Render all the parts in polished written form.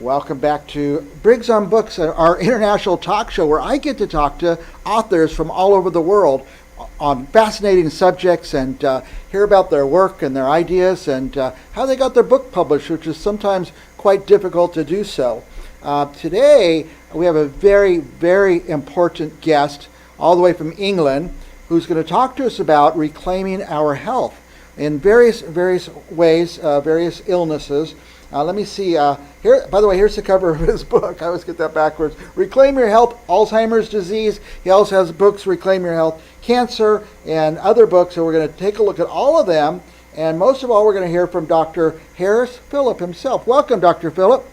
Welcome back to Briggs on Books, our international talk show where I get to talk to authors from all over the world on fascinating subjects and hear about their work and their ideas and how they got their book published, which is sometimes quite difficult to do so. Today, we have a very, very important guest all the way from England who's going to talk to us about reclaiming our health in various ways, various illnesses. Let me see. Here, by the way, here's the cover of his book. I always get that backwards. Reclaim Your Health, Alzheimer's Disease. He also has books, Reclaim Your Health, Cancer, and other books. So we're going to take a look at all of them. And most of all, we're going to hear from Dr. Harris Phillip himself. Welcome, Dr. Phillip.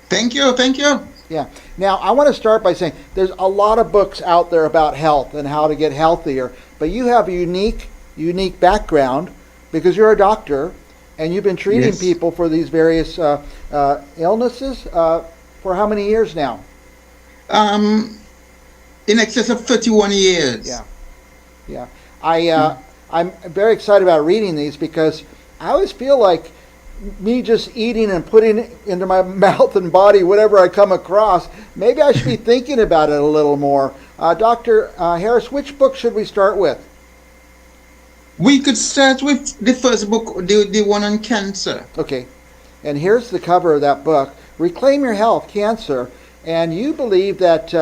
Thank you. Thank you. Yeah. Now, I want to start by saying there's a lot of books out there about health and how to get healthier. But you have a unique background because you're a doctor. And you've been treating Yes. people for these various illnesses for how many years now? In excess of 31 years. Yeah. I'm very excited about reading these because I always feel like me just eating and putting into my mouth and body whatever I come across, maybe I should be thinking about it a little more. Dr. Harris, which book should we start with? We could start with the first book, the one on cancer. Okay. And here's the cover of that book, Reclaim Your Health, Cancer. And you believe that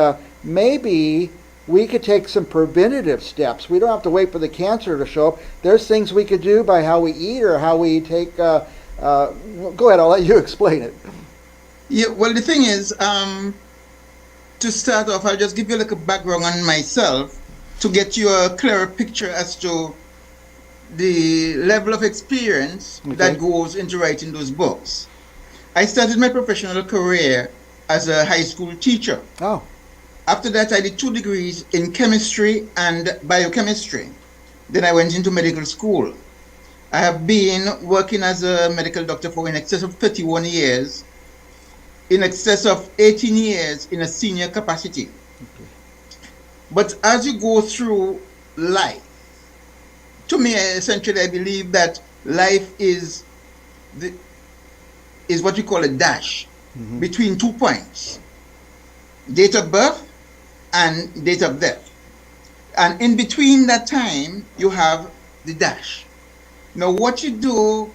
maybe we could take some preventative steps. We don't have to wait for the cancer to show up. There's things we could do by how we eat or how we take... go ahead, I'll let you explain it. Yeah, well, the thing is, to start off, I'll just give you like a background on myself to get you a clearer picture as to the level of experience that goes into writing those books. I started my professional career as a high school teacher. Oh. After that, I did 2 degrees in chemistry and biochemistry. Then I went into medical school. I have been working as a medical doctor for in excess of 31 years, in excess of 18 years in a senior capacity. Okay. But as you go through life, to me, essentially, I believe that life is what you call a dash between 2 points, date of birth and date of death. And in between that time, you have the dash. Now, what you do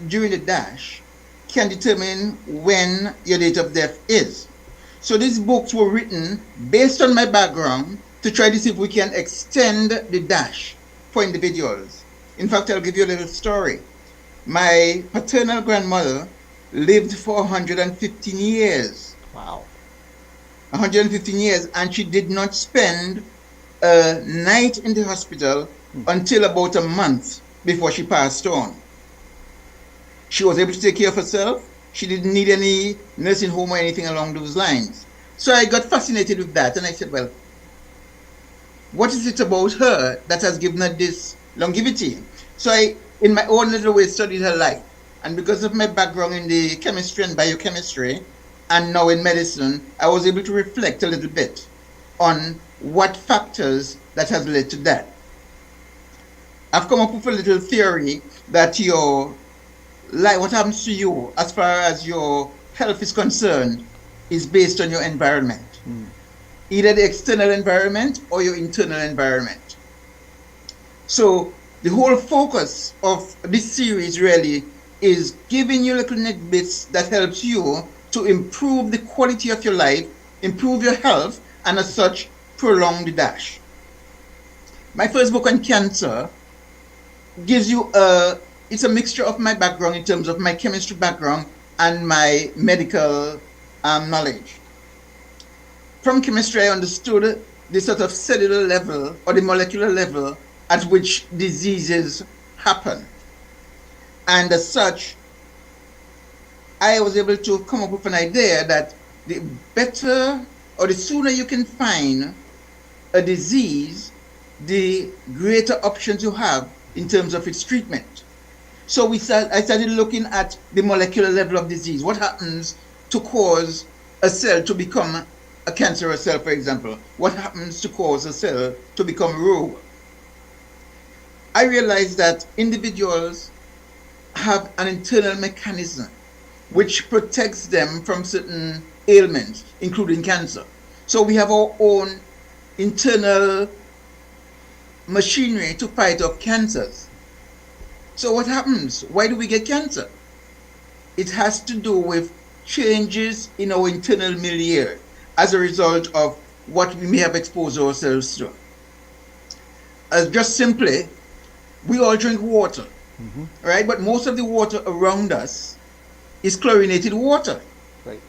during the dash can determine when your date of death is. So these books were written based on my background to try to see if we can extend the dash for individuals. In fact, I'll give you a little story. My paternal grandmother lived for 115 years. Wow. 115 years, and she did not spend a night in the hospital until about a month before she passed on. She was able to take care of herself. She didn't need any nursing home or anything along those lines. So I got fascinated with that, and I said, well, what is it about her that has given her this longevity? So I, in my own little way, studied her life. And because of my background in the chemistry and biochemistry, and now in medicine, I was able to reflect a little bit on what factors that has led to that. I've come up with a little theory that your life, what happens to you as far as your health is concerned, is based on your environment. Either the external environment or your internal environment. So the whole focus of this series really is giving you little tidbits that helps you to improve the quality of your life, improve your health, and as such, prolong the dash. My first book on cancer gives you it's a mixture of my background in terms of my chemistry background and my medical knowledge. From chemistry, I understood the sort of cellular level or the molecular level at which diseases happen. And as such, I was able to come up with an idea that the better or the sooner you can find a disease, the greater options you have in terms of its treatment. So I started looking at the molecular level of disease. What happens to cause a cell to become a cancerous cell, for example? What happens to cause a cell to become rogue? I realized that individuals have an internal mechanism which protects them from certain ailments, including cancer. So we have our own internal machinery to fight off cancers. So what happens? Why do we get cancer? It has to do with changes in our internal milieu as a result of what we may have exposed ourselves to. Just simply, we all drink water, right? But most of the water around us is chlorinated water. Right.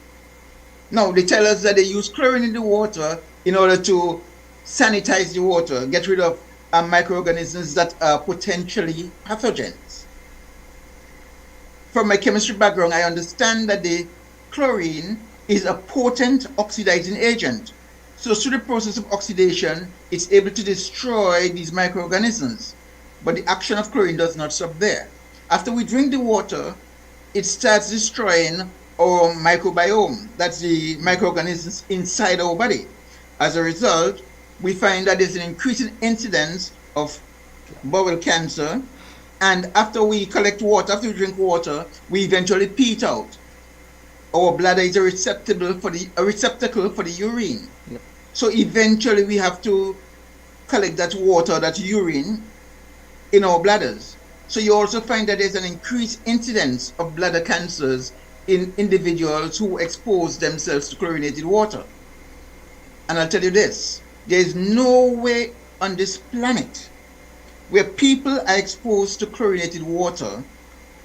Now, they tell us that they use chlorine in the water in order to sanitize the water, get rid of microorganisms that are potentially pathogens. From my chemistry background, I understand that the chlorine is a potent oxidizing agent. So through the process of oxidation, it's able to destroy these microorganisms. But the action of chlorine does not stop there. After we drink the water, it starts destroying our microbiome. That's the microorganisms inside our body. As a result, we find that there's an increasing incidence of bowel cancer. And after we collect water, after we drink water, we eventually pee it out. Our bladder is a receptacle for the urine. Yep. So eventually we have to collect that water, that urine, in our bladders. So you also find that there's an increased incidence of bladder cancers in individuals who expose themselves to chlorinated water. And I'll tell you this, there is no way on this planet where people are exposed to chlorinated water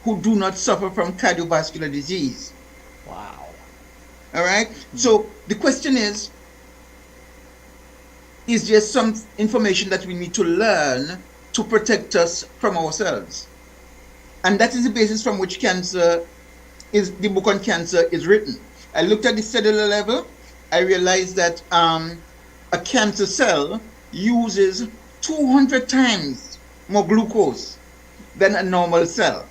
who do not suffer from cardiovascular disease. Wow. All right? So the question is there some information that we need to learn to protect us from ourselves? And that is the basis from which the book on cancer is written. I looked at the cellular level. I realized that a cancer cell uses 200 times more glucose than a normal cell.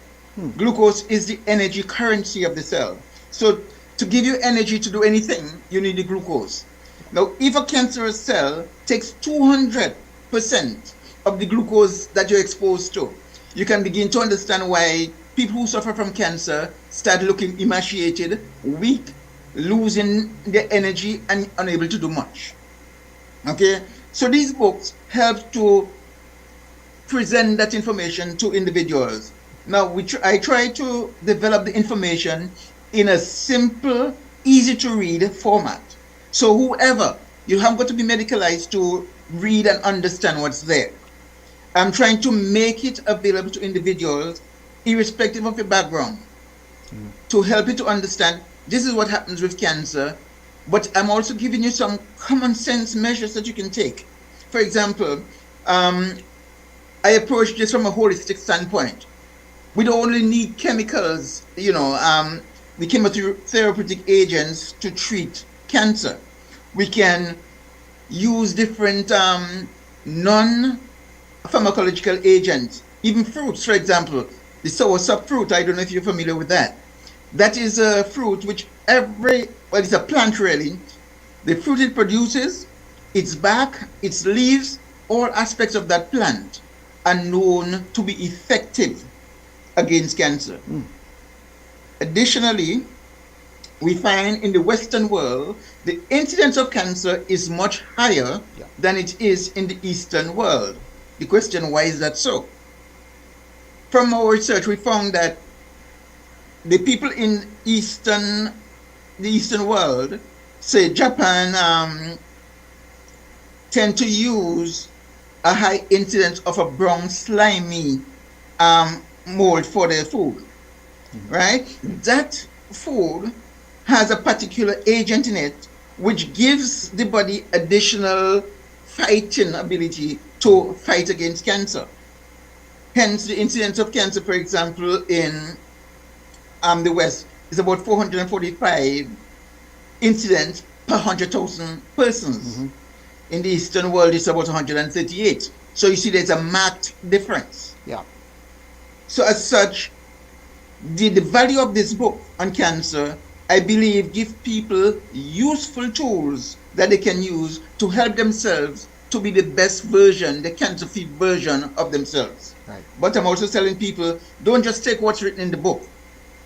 Glucose is the energy currency of the cell. So to give you energy to do anything, you need the glucose. Now, if a cancerous cell takes 200% of the glucose that you're exposed to, you can begin to understand why people who suffer from cancer start looking emaciated, weak, losing their energy, and unable to do much. Okay? So these books help to present that information to individuals. Now, I try to develop the information in a simple, easy to read format. So whoever, you haven't got to be medicalized to read and understand what's there. I'm trying to make it available to individuals, irrespective of your background, to help you to understand this is what happens with cancer, but I'm also giving you some common sense measures that you can take. For example, I approach this from a holistic standpoint. We don't only need chemicals, the chemotherapeutic agents to treat cancer. We can use different non-pharmacological agents, even fruits, for example. The soursop fruit, I don't know if you're familiar with that. That is a fruit which it's a plant really. The fruit it produces, its bark, its leaves, all aspects of that plant are known to be effective against cancer. Additionally, we find in the Western world, the incidence of cancer is much higher than it is in the Eastern world. The question, why is that so? From our research, we found that the people in the Eastern world, say Japan, tend to use a high incidence of a brown slimy mold for their food, right? That food has a particular agent in it which gives the body additional fighting ability to fight against cancer. Hence, the incidence of cancer, for example, in the West is about 445 incidents per 100,000 persons. In the Eastern world, it's about 138. So you see there's a marked difference. Yeah. So as such, the value of this book on cancer, I believe, give people useful tools that they can use to help themselves to be the best version, the cancer-free version of themselves. Right. But I'm also telling people, don't just take what's written in the book.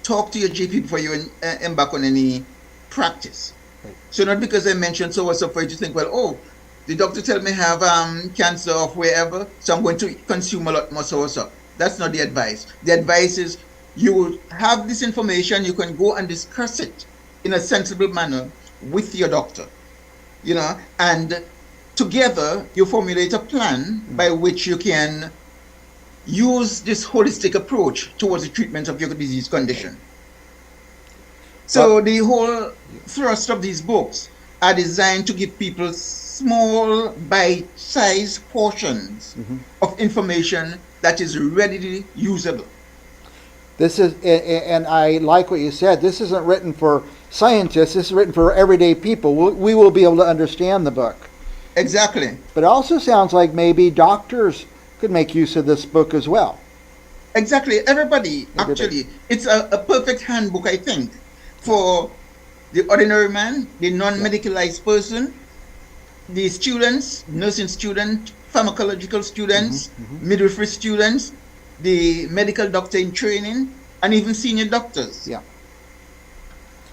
talk to your GP before you embark on any practice. Right. So not because I mentioned so or so for you to think, well, oh, the doctor tell me I have cancer of wherever, so I'm going to consume a lot more so or so. That's not the advice. The advice is you have this information, you can go and discuss it in a sensible manner with your doctor, and together you formulate a plan by which you can use this holistic approach towards the treatment of your disease condition. So the whole thrust of these books are designed to give people small bite-sized portions of information that is readily usable. This is, and I like what you said. This isn't written for scientists. This is written for everyday people. We will be able to understand the book. Exactly. But it also sounds like maybe doctors could make use of this book as well. Exactly. Everybody. Actually. It's a perfect handbook, I think, for the ordinary man, the non-medicalized person, the students, nursing students, pharmacological students, midwifery students, the medical doctor in training, and even senior doctors. Yeah.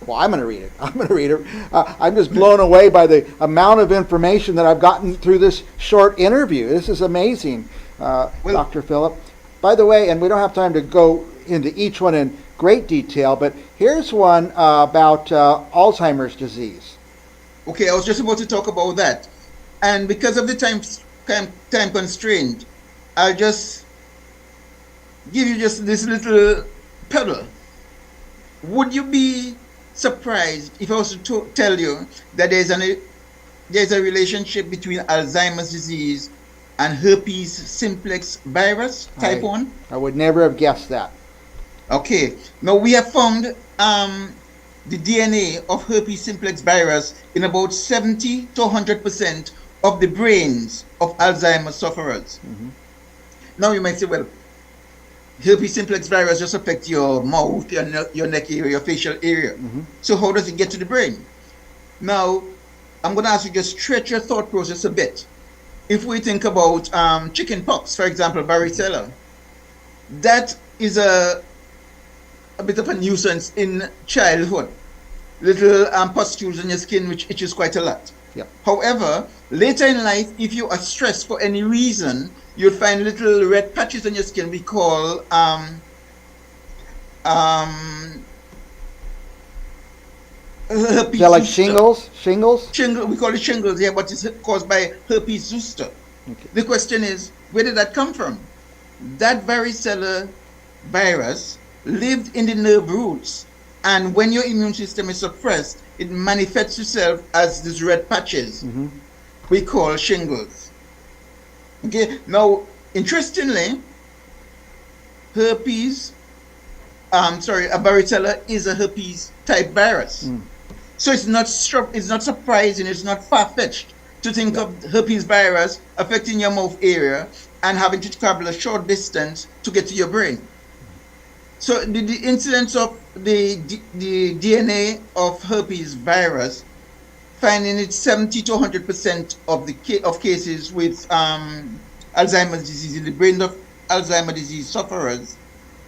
Well, I'm going to read it. I'm going to read it. I'm just blown away by the amount of information that I've gotten through this short interview. This is amazing, Dr. Phillip. By the way, and we don't have time to go into each one in great detail, but here's one about Alzheimer's disease. Okay, I was just about to talk about that. And because of the time constraint, I'll just give you just this little pedal. Would you be surprised if I was to tell you that there's a relationship between Alzheimer's disease and herpes simplex virus type 1? I would never have guessed that. Okay. Now we have found the DNA of herpes simplex virus in about 70 to 100% of the brains of Alzheimer's sufferers. Now you might say, well, herpes simplex virus just affects your mouth, your neck area, your facial area. So how does it get to the brain? Now, I'm going to ask you to stretch your thought process a bit. If we think about chicken pox, for example, varicella, that is a bit of a nuisance in childhood. Little pustules on your skin which itches quite a lot. Yep. However, later in life, if you are stressed for any reason, you'll find little red patches on your skin we call herpes. Is that like shingles? Shingles? We call it shingles, yeah, but it's caused by herpes zoster. Okay. The question is, where did that come from? That varicella virus lived in the nerve roots, and when your immune system is suppressed, it manifests itself as these red patches we call shingles. Okay, now interestingly, a varicella is a herpes type virus. So it's not surprising, it's not far-fetched to think of herpes virus affecting your mouth area and having to travel a short distance to get to your brain. So the incidence of the DNA of herpes virus, finding it 70 to 100% of cases with Alzheimer's disease in the brain of Alzheimer's disease sufferers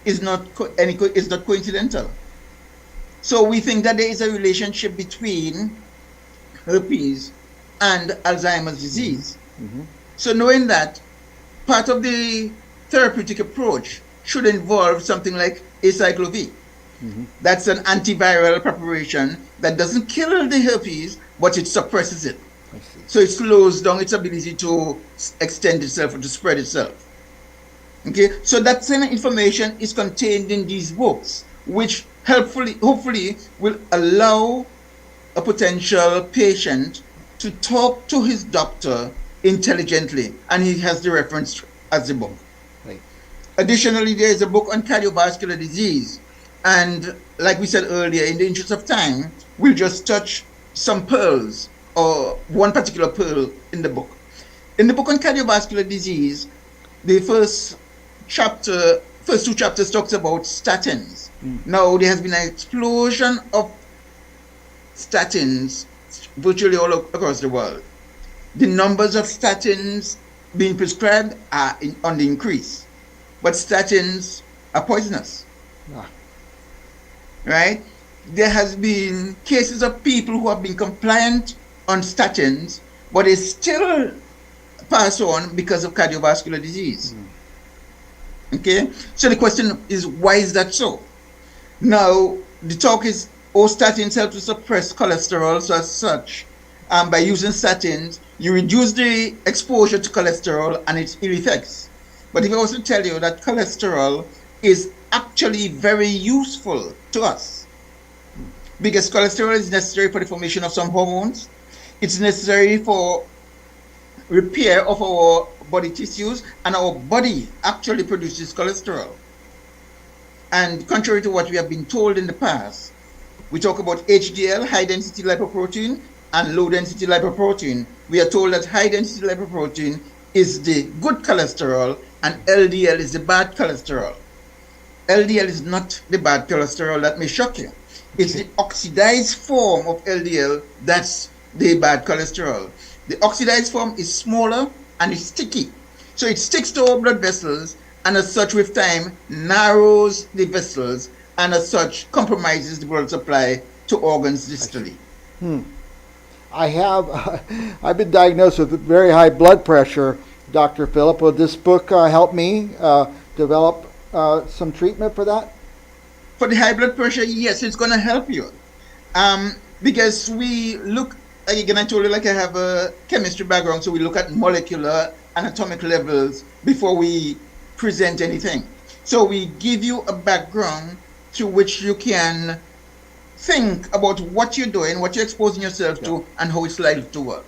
is not coincidental. So we think that there is a relationship between herpes and Alzheimer's disease. So knowing that, part of the therapeutic approach should involve something like acyclovir. That's an antiviral preparation that doesn't kill the herpes, but it suppresses it. So it slows down its ability to extend itself or to spread itself. Okay, so that same information is contained in these books, which hopefully will allow a potential patient to talk to his doctor intelligently, and he has the reference as the book. Right. Additionally, there is a book on cardiovascular disease, and like we said earlier, in the interest of time, we'll just touch some pearls or one particular pearl in the book. In the book on cardiovascular disease, the first two chapters talks about statins. Now there has been an explosion of statins virtually all across the world. The numbers of statins being prescribed are on the increase, but statins are poisonous. right? There has been cases of people who have been compliant on statins, but they still pass on because of cardiovascular disease. Okay, so the question is, why is that so? Now, the talk is, oh, statins help to suppress cholesterol, so as such, by using statins, you reduce the exposure to cholesterol and its ill effects. But if I was to tell you that cholesterol is actually very useful to us, because cholesterol is necessary for the formation of some hormones, it's necessary for repair of our body tissues, and our body actually produces cholesterol. And contrary to what we have been told in the past, we talk about HDL, high density lipoprotein, and low density lipoprotein. We are told that high density lipoprotein is the good cholesterol and LDL is the bad cholesterol. LDL is not the bad cholesterol, that may shock you. It's the oxidized form of LDL that's the bad cholesterol. The oxidized form is smaller and it's sticky. So it sticks to our blood vessels, and as such with time narrows the vessels, and as such compromises the blood supply to organs distally. I've been diagnosed with very high blood pressure, Dr. Philip. Will this book help me develop some treatment for that? For the high blood pressure, yes, it's going to help you. Because we look, again, I told you, like, I have a chemistry background, so we look at molecular and atomic levels before we present anything. So we give you a background through which you can think about what you're doing, what you're exposing yourself to, and how it's likely to work.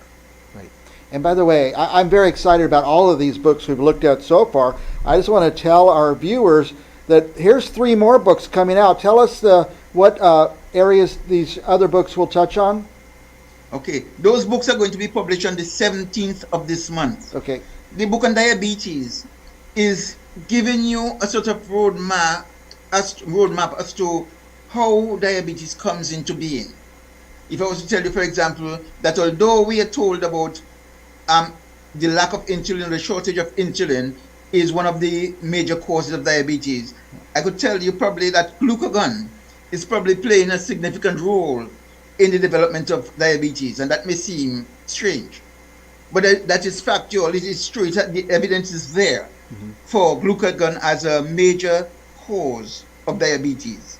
Right. And by the way, I'm very excited about all of these books we've looked at so far. I just want to tell our viewers that here's 3 more books coming out. Tell us what areas these other books will touch on. Okay, those books are going to be published on the 17th of this month. Okay. The book on diabetes is giving you a sort of roadmap as to how diabetes comes into being. If I was to tell you, for example, that although we are told about the lack of insulin, the shortage of insulin is one of the major causes of diabetes, I could tell you probably that glucagon is probably playing a significant role in the development of diabetes, and that may seem strange, but that is factual. It is true. The evidence is there for glucagon as a major cause of diabetes.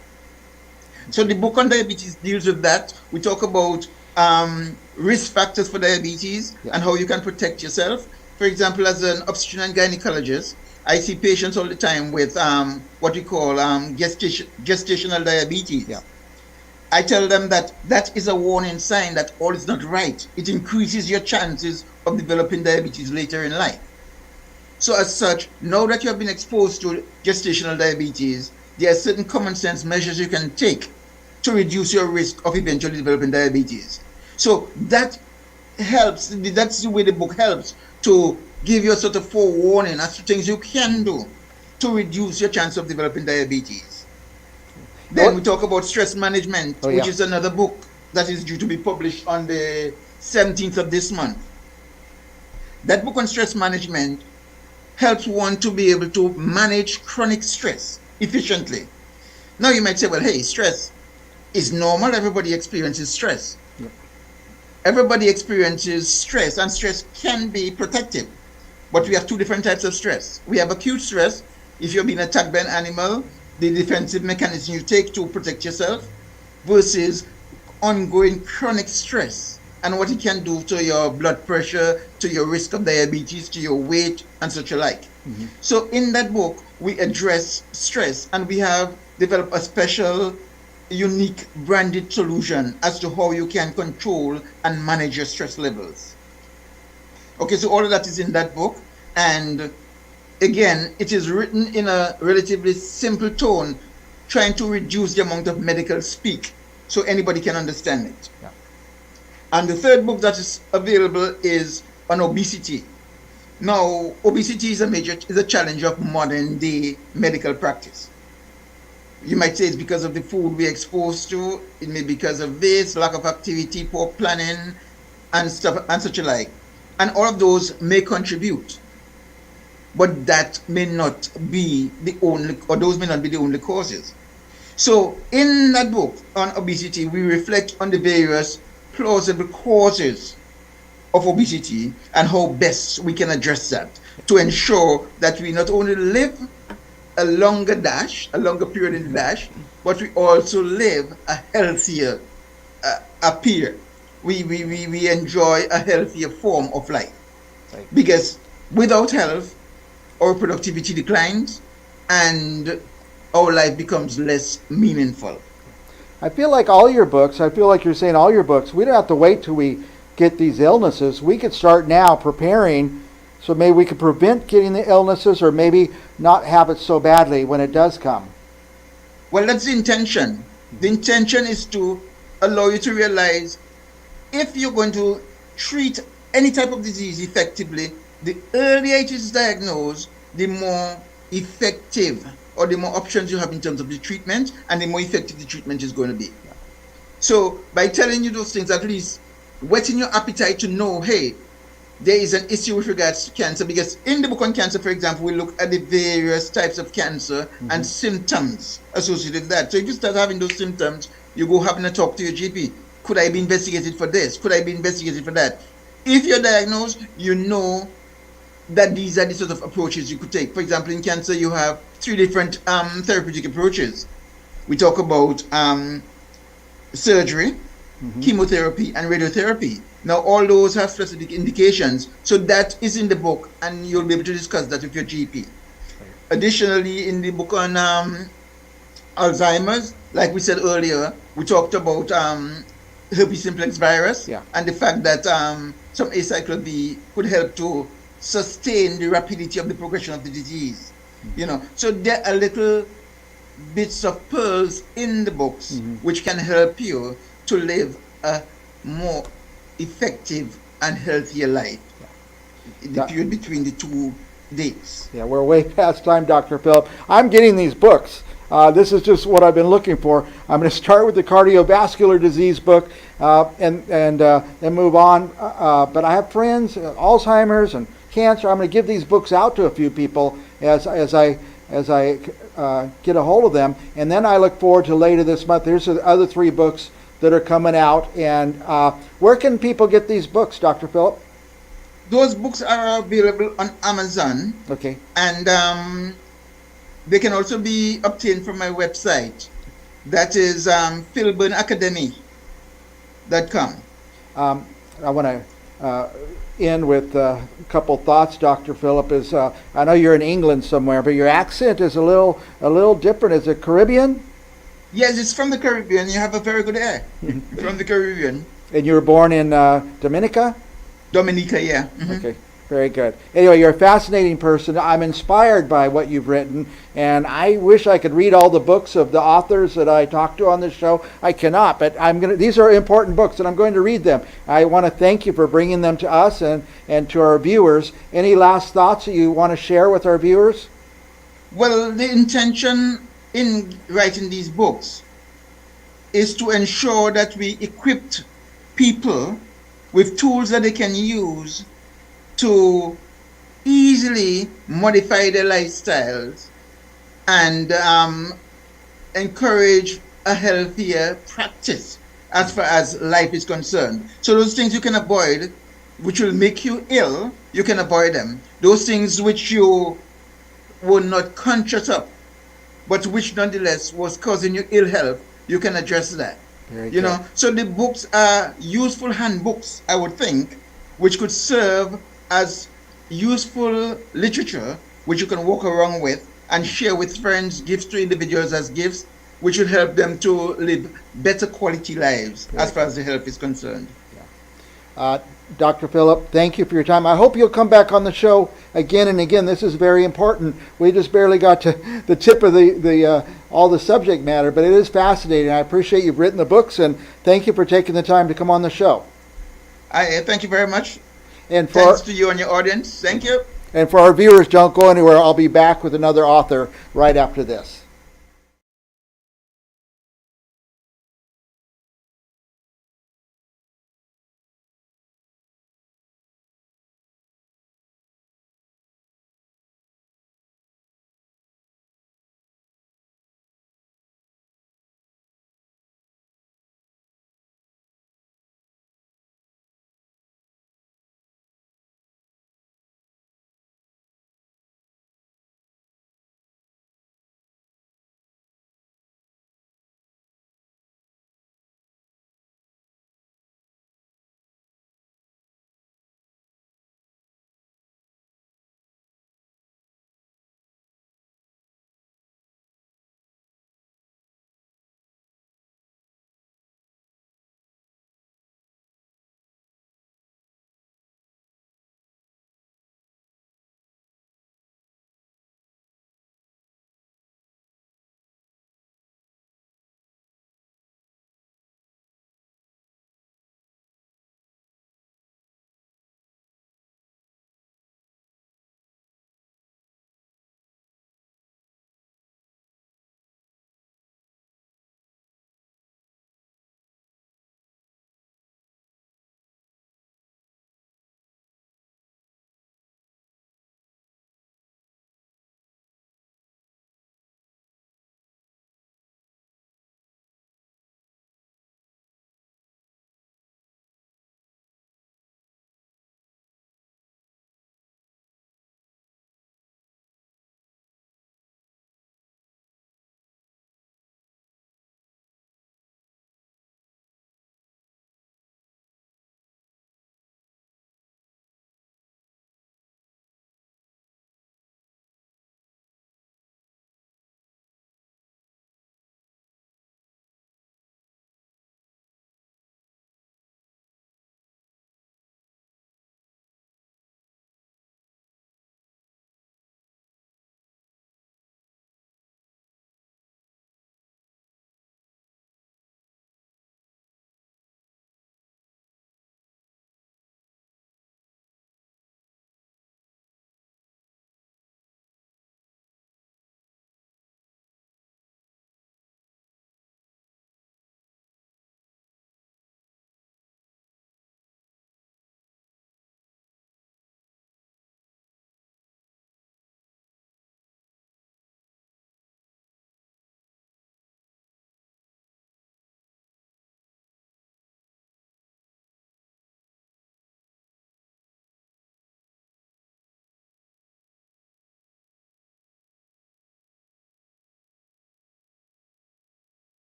So the book on diabetes deals with that. We talk about risk factors for diabetes and how you can protect yourself. For example, as an obstetrician and gynecologist, I see patients all the time with what we call gestational diabetes. Yeah. I tell them that that is a warning sign that all is not right. It increases your chances of developing diabetes later in life. So as such, now that you have been exposed to gestational diabetes, there are certain common sense measures you can take to reduce your risk of eventually developing diabetes. So that helps, that's the way the book helps to give you a sort of forewarning as to things you can do to reduce your chance of developing diabetes. Then we talk about stress management, which is another book that is due to be published on the 17th of this month. That book on stress management helps one to be able to manage chronic stress efficiently. Now you might say, well, hey, stress is normal. Everybody experiences stress. Yep. Everybody experiences stress, and stress can be protective. But we have 2 different types of stress. We have acute stress. If you're being attacked by an animal, the defensive mechanism you take to protect yourself, versus ongoing chronic stress and what it can do to your blood pressure, to your risk of diabetes, to your weight, and such alike. So in that book, we address stress, and we have developed a special, unique branded solution as to how you can control and manage your stress levels. Okay, so all of that is in that book, and again, it is written in a relatively simple tone, trying to reduce the amount of medical speak so anybody can understand it. Yeah. And the third book that is available is on obesity. Now, obesity is a challenge of modern day medical practice. You might say it's because of the food we're exposed to, it may be because of this, lack of activity, poor planning, and stuff, and such alike. And all of those may contribute. But that may not be the only, or those may not be the only causes. So in that book on obesity, we reflect on the various plausible causes of obesity and how best we can address that to ensure that we not only live a longer period in the dash, but we also live a healthier appear. We enjoy a healthier form of life. Right. Because without health, our productivity declines and our life becomes less meaningful. I feel like all your books, I feel like you're saying all your books, we don't have to wait till we get these illnesses. We could start now preparing so maybe we could prevent getting the illnesses or maybe not have it so badly when it does come. Well, that's the intention. The intention is to allow you to realize if you're going to treat any type of disease effectively, the earlier it is diagnosed, the more effective or the more options you have in terms of the treatment and the more effective the treatment is going to be. So by telling you those things, at least whetting your appetite to know, hey, there is an issue with regards to cancer, because in the book on cancer, for example, we look at the various types of cancer and symptoms associated with that. So if you start having those symptoms, you go having a talk to your GP. Could I be investigated for this? Could I be investigated for that? If you're diagnosed, you know that these are the sort of approaches you could take. For example, in cancer, you have three different therapeutic approaches. We talk about surgery, chemotherapy, and radiotherapy. Now, all those have specific indications. So that is in the book, and you'll be able to discuss that with your GP. Additionally, in the book on Alzheimer's, like we said earlier, we talked about herpes simplex virus Yeah. and the fact that some acyclovir B could help to sustain the rapidity of the progression of the disease. You know, so there are little bits of pearls in the books which can help you to live a more effective and healthier life in the That- period between the two dates. Yeah, we're way past time, Dr. Phillip. I'm getting these books. This is just what I've been looking for. I'm going to start with the cardiovascular disease book and then move on. But I have friends, Alzheimer's and cancer. I'm going to give these books out to a few people as I get a hold of them. And then I look forward to later this month. There's the other three books that are coming out. And where can people get these books, Dr. Phillip? Those books are available on Amazon, Okay. and they can also be obtained from my website. That is philburnacademy.com. I want to end with a couple thoughts, Dr. Phillip. I know you're in England somewhere, but your accent is a little different. Is it Caribbean? Yes, it's from the Caribbean. You have a very good air. From the Caribbean. And you were born in Dominica? Dominica, yeah. Okay, very good. Anyway, you're a fascinating person. I'm inspired by what you've written, and I wish I could read all the books of the authors that I talked to on this show. I cannot, but these are important books, and I'm going to read them. I want to thank you for bringing them to us and to our viewers. Any last thoughts that you want to share with our viewers? Well, the intention in writing these books is to ensure that we equipped people with tools that they can use to easily modify their lifestyles and encourage a healthier practice as far as life is concerned. So those things you can avoid, which will make you ill, you can avoid them. Those things which you were not conscious of, but which nonetheless was causing you ill health, you can address that. You know, so the books are useful handbooks, I would think, which could serve as useful literature, which you can walk around with and share with friends, gifts to individuals as gifts, which will help them to live better quality lives as far as the health is concerned. Dr. Phillip, thank you for your time. I hope you'll come back on the show again and again. This is very important. We just barely got to the tip of all the subject matter, but it is fascinating. I appreciate you've written the books, and thank you for taking the time to come on the show. I thank you very much. And thanks to you and your audience. Thank you. And for our viewers, don't go anywhere. I'll be back with another author right after this.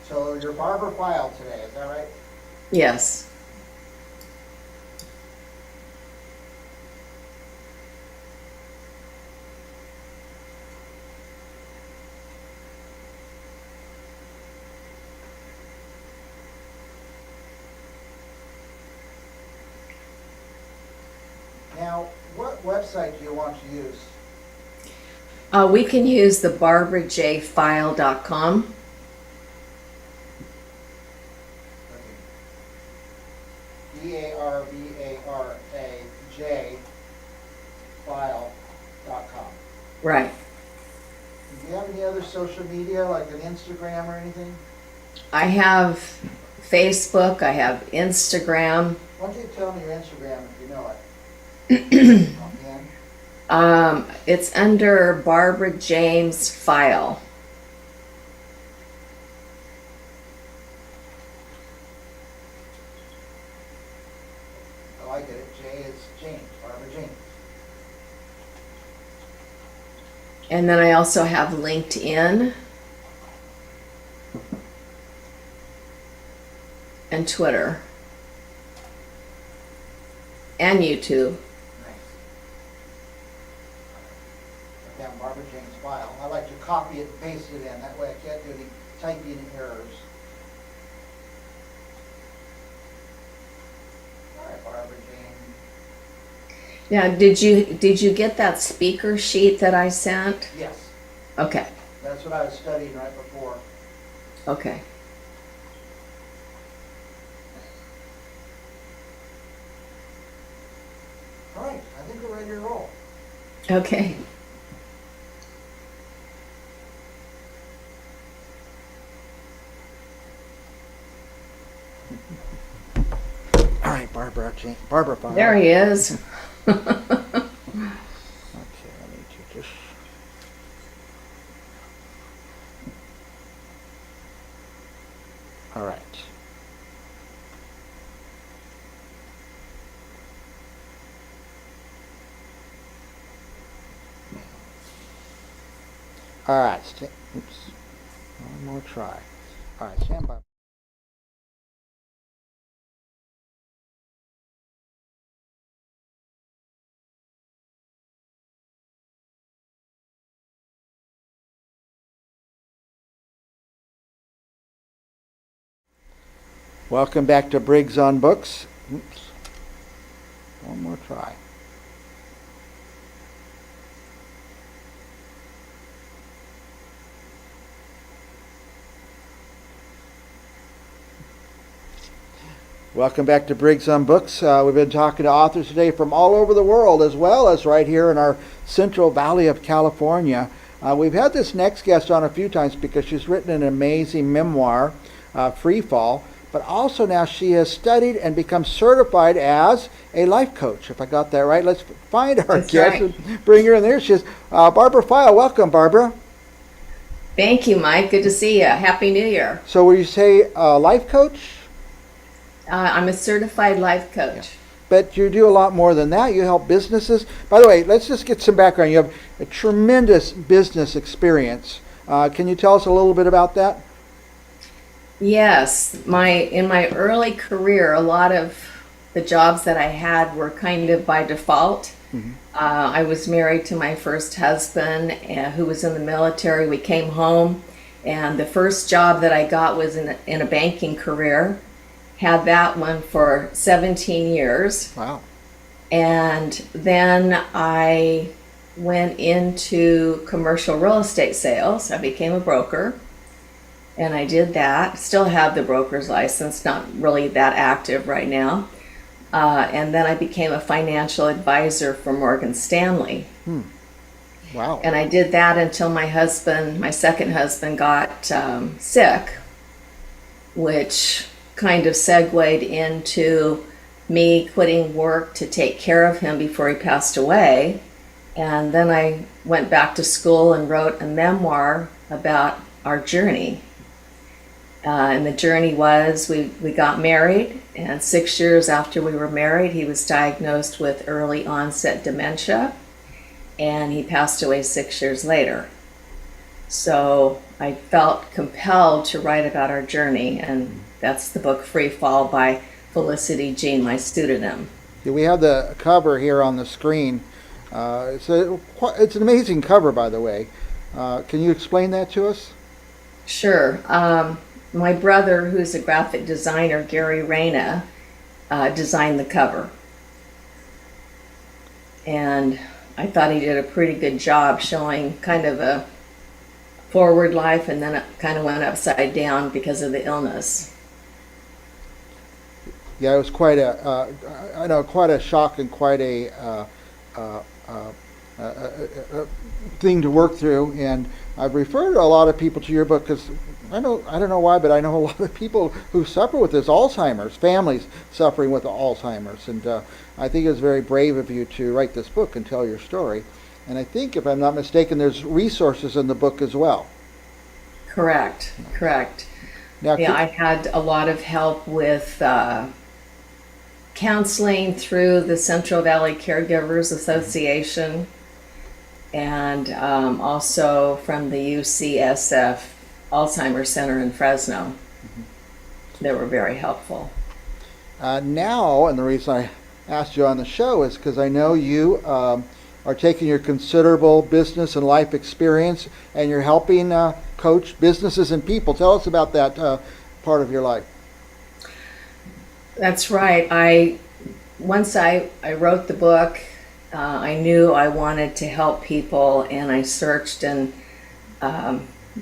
So you're Barbara File today, is that right? Yes. Now, what website do you want to use? We can use the barbarajfile.com. DARBARAJ file.com. Right. Do you have any other social media, like an Instagram or anything? I have Facebook, I have Instagram. Why don't you tell me your Instagram if you know it? Offhand? It's under Barbara James File. Oh, I get it. J is James, Barbara James. And then I also have LinkedIn and Twitter and YouTube. Nice. Put down Barbara James File. I like to copy it and paste it in. That way I can't do any typing errors. All right, Barbara James. Now, did you get that speaker sheet that I sent? Yes, Okay. that's what I was studying right before. Okay. All right, I think we're ready to roll. Okay. All right, Barbara James, Barbara File. There he is. Okay, let me do this. All right. All right, oops, one more try. All right, stand by. Welcome back to Briggs on Books. Oops. One more try. Welcome back to Briggs on Books. We've been talking to authors today from all over the world, as well as right here in our Central Valley of California. We've had this next guest on a few times because she's written an amazing memoir, Free Fall, but also now she has studied and become certified as a life coach. If I got that right, let's find our That's guest right. and bring her in there. She is Barbara File. Welcome, Barbara. Thank you, Mike. Good to see you. Happy New Year. So, will you say life coach? I'm a certified life coach. But you do a lot more than that. You help businesses. By the way, let's just get some background. You have a tremendous business experience. Can you tell us a little bit about that? Yes, in my early career, a lot of the jobs that I had were kind of by default. I was married to my first husband, who was in the military. We came home, and the first job that I got was in a banking career. Had that one for 17 years. Wow. And then I went into commercial real estate sales. I became a broker, and I did that. Still have the broker's license, not really that active right now. And then I became a financial advisor for Morgan Stanley. Wow. And I did that until my second husband, got sick, which kind of segued into me quitting work to take care of him before he passed away. And then I went back to school and wrote a memoir about our journey. And the journey was we got married, and 6 years after we were married, he was diagnosed with early onset dementia, and he passed away 6 years later. So I felt compelled to write about our journey, and that's the book Free Fall by Felicity Jean, my pseudonym. Yeah, we have the cover here on the screen. It's an amazing cover, by the way. Can you explain that to us? Sure. My brother, who's a graphic designer, Gary Reyna, designed the cover. And I thought he did a pretty good job showing kind of a forward life, and then it kind of went upside down because of the illness. Yeah, it was quite quite a shock and quite a thing to work through. And I've referred a lot of people to your book because I don't know why, but I know a lot of people who suffer with this Alzheimer's, families suffering with Alzheimer's, and I think it's very brave of you to write this book and tell your story. And I think, if I'm not mistaken, there's resources in the book as well. Correct. Now, Yeah, I had a lot of help with counseling through the Central Valley Caregivers Association, and also from the UCSF Alzheimer's Center in Fresno. They were very helpful. Now, and the reason I asked you on the show is because I know you are taking your considerable business and life experience and you're helping coach businesses and people. Tell us about that part of your life. That's right. Once I wrote the book, I knew I wanted to help people, and I searched and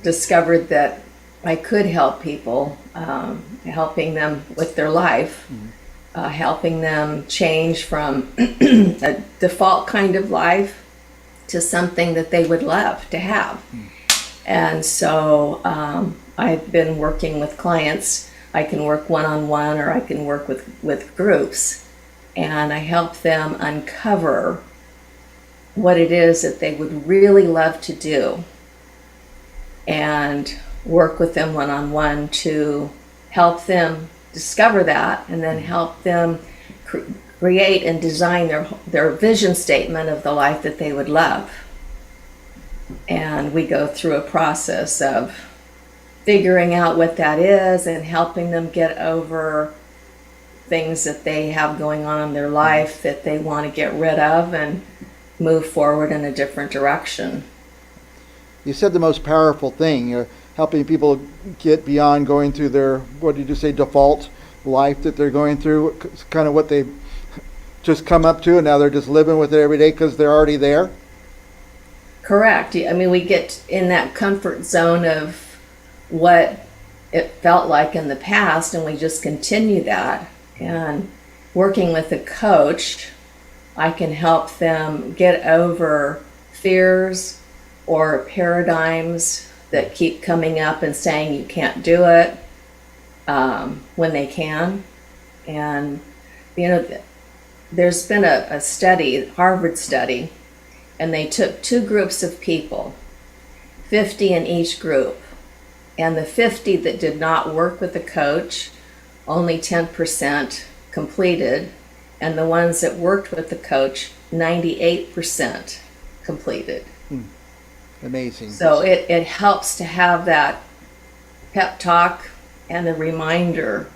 discovered that I could help people, helping them with their life, helping them change from a default kind of life to something that they would love to have. And so I've been working with clients. I can work one-on-one, or I can work with groups, and I help them uncover what it is that they would really love to do, and work with them one-on-one to help them discover that, and then help them create and design their vision statement of the life that they would love. And we go through a process of figuring out what that is and helping them get over things that they have going on in their life that they want to get rid of and move forward in a different direction. You said the most powerful thing, you're helping people get beyond going through their, what did you say, default life that they're going through. It's kind of what they just come up to, and now they're just living with it every day because they're already there. Correct. I mean, we get in that comfort zone of what it felt like in the past, and we just continue that. And working with a coach, I can help them get over fears or paradigms that keep coming up and saying you can't do it when they can. And, you know, there's been a study, Harvard study, and they took two groups of people, 50 in each group. And the 50 that did not work with the coach, only 10% completed. And the ones that worked with the coach, 98% completed. Amazing. So it helps to have that pep talk and the reminder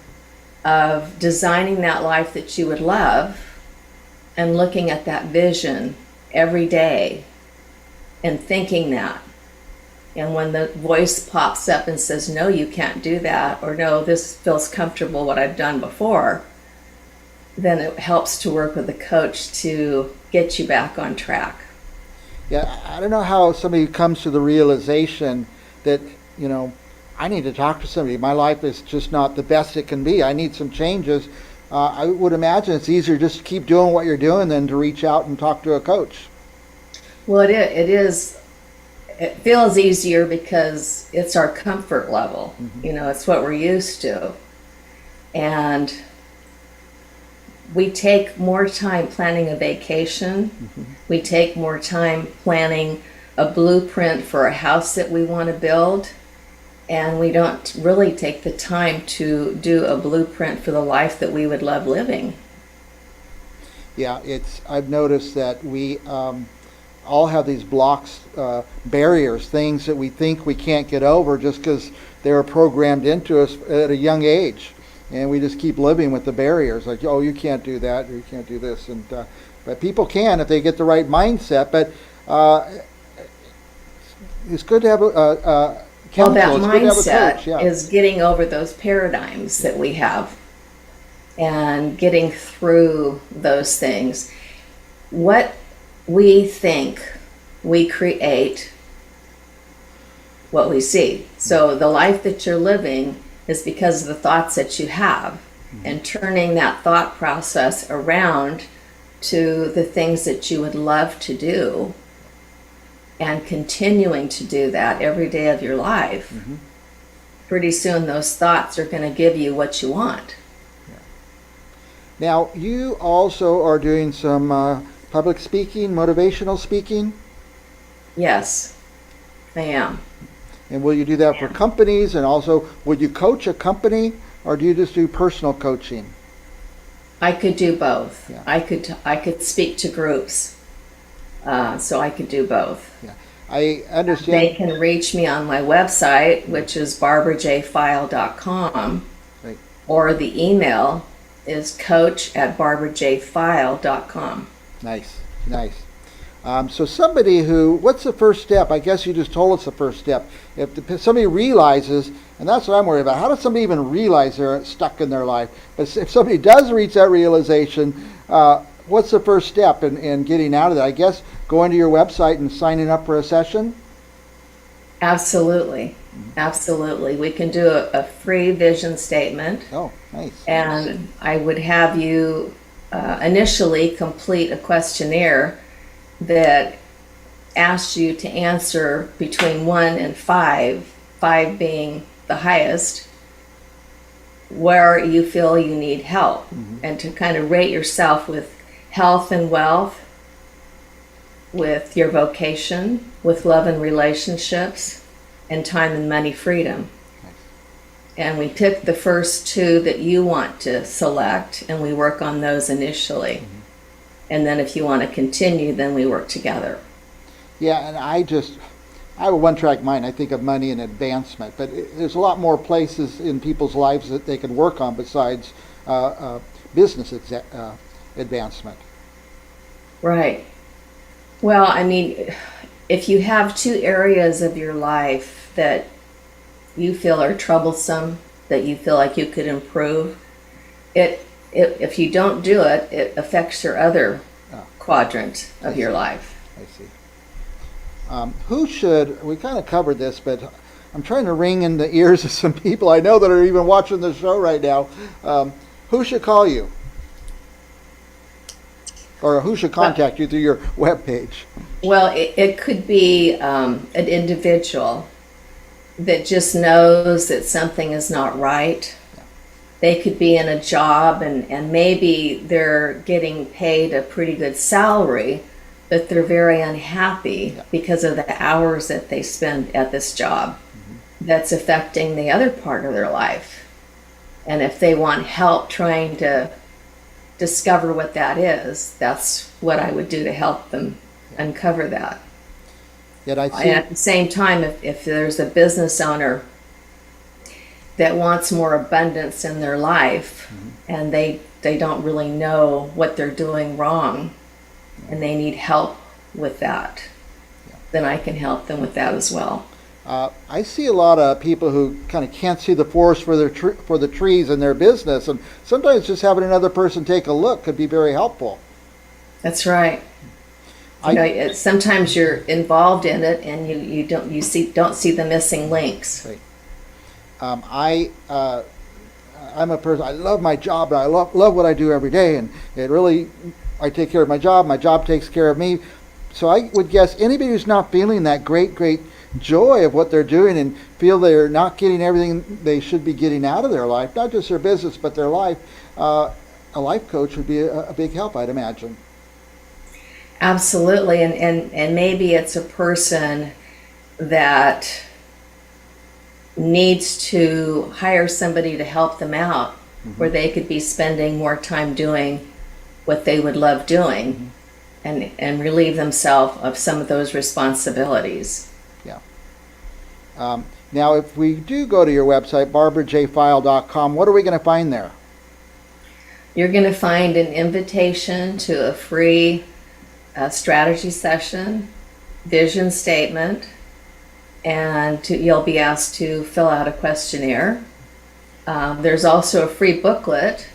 of designing that life that you would love and looking at that vision every day and thinking that. And when the voice pops up and says, no, you can't do that, or no, this feels comfortable, what I've done before, then it helps to work with a coach to get you back on track. Yeah, I don't know how somebody comes to the realization that, you know, I need to talk to somebody. My life is just not the best it can be. I need some changes. I would imagine it's easier just to keep doing what you're doing than to reach out and talk to a coach. Well, it is. It feels easier because it's our comfort level. You know, it's what we're used to. And we take more time planning a vacation. We take more time planning a blueprint for a house that we want to build. And we don't really take the time to do a blueprint for the life that we would love living. Yeah, I've noticed that all have these blocks, barriers, things that we think we can't get over just because they were programmed into us at a young age. And we just keep living with the barriers, like, oh, you can't do that, or you can't do this. And but people can if they get the right mindset. But it's good to have a Well, that counsel. It's good to have a mindset coach. Yeah. is getting over those paradigms that we have and getting through those things. What we think, we create what we see. So the life that you're living is because of the thoughts that you have, and turning that thought process around to the things that you would love to do and continuing to do that every day of your life. Pretty soon those thoughts are going to give you what you want. Now, you also are doing some public speaking, motivational speaking. Yes, I am. And will you do that for companies? And also, would you coach a company, or do you just do personal coaching? I could do both. Yeah. I could speak to groups, so I could do both. Yeah, I understand. They can reach me on my website, which is barbarajfile.com, Right. or the email is coach@barbarajfile.com. Nice, nice. So somebody what's the first step? I guess you just told us the first step. If somebody realizes, and that's what I'm worried about, how does somebody even realize they're stuck in their life? But if somebody does reach that realization, what's the first step in getting out of that? I guess going to your website and signing up for a session? Absolutely. Absolutely. We can do a free vision statement. Oh, nice. And I would have you initially complete a questionnaire that asks you to answer between 1 and 5, 5 being the highest, where you feel you need help, and to kind of rate yourself with health and wealth, with your vocation, with love and relationships, and time and money freedom. And we pick the first 2 that you want to select, and we work on those initially. And then if you want to continue, then we work together. Yeah, and I have a one-track mind. I think of money and advancement, but there's a lot more places in people's lives that they can work on besides business advancement. Right. Well, I mean, if you have 2 areas of your life that you feel are troublesome, that you feel like you could improve, if you don't do it, it affects your other quadrant of your life. I see. We kind of covered this, but I'm trying to ring in the ears of some people I know that are even watching the show right now. Who should call you? Or who should contact you through your webpage? Well, it could be an individual that just knows that something is not right. They could be in a job and maybe they're getting paid a pretty good salary, but they're very unhappy because of the hours that they spend at this job. That's affecting the other part of their life. And if they want help trying to discover what that is, that's what I would do to help them uncover that. Yet I see. And at the same time, if there's a business owner that wants more abundance in their life, and they don't really know what they're doing wrong, and they need help with that, then I can help them with that as well. I see a lot of people who kind of can't see the forest for the trees in their business, and sometimes just having another person take a look could be very helpful. That's right. Sometimes you're involved in it and you don't see the missing links. Right. I'm a person. I love my job, and I love what I do every day, and I take care of my job. My job takes care of me. So I would guess anybody who's not feeling that great joy of what they're doing and feel they're not getting everything they should be getting out of their life, not just their business but their life, a life coach would be a big help, I'd imagine. Absolutely, and maybe it's a person that needs to hire somebody to help them out, where they could be spending more time doing what they would love doing, and relieve themselves of some of those responsibilities. Yeah. Now, if we do go to your website, barbarajfile.com, what are we going to find there? You're going to find an invitation to a free strategy session, vision statement, and you'll be asked to fill out a questionnaire. There's also a free booklet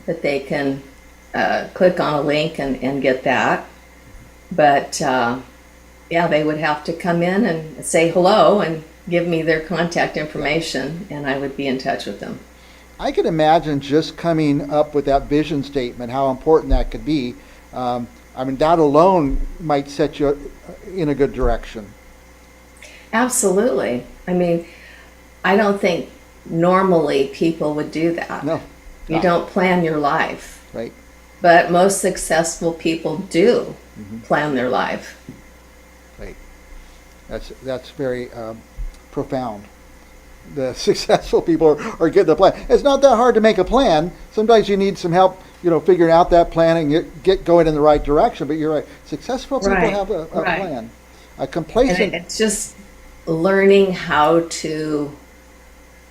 that they can click on a link and get that. But yeah, they would have to come in and say hello and give me their contact information, and I would be in touch with them. I could imagine just coming up with that vision statement, how important that could be. I mean, that alone might set you in a good direction. Absolutely. I mean, I don't think normally people would do that. No. You don't plan your life. Right. But most successful people do plan their life. Right. That's very profound. The successful people are getting the plan. It's not that hard to make a plan. Sometimes you need some help, figuring out that plan and get going in the right direction. But you're right. Successful people Right. have a Right. plan. A And complacent. it's just learning how to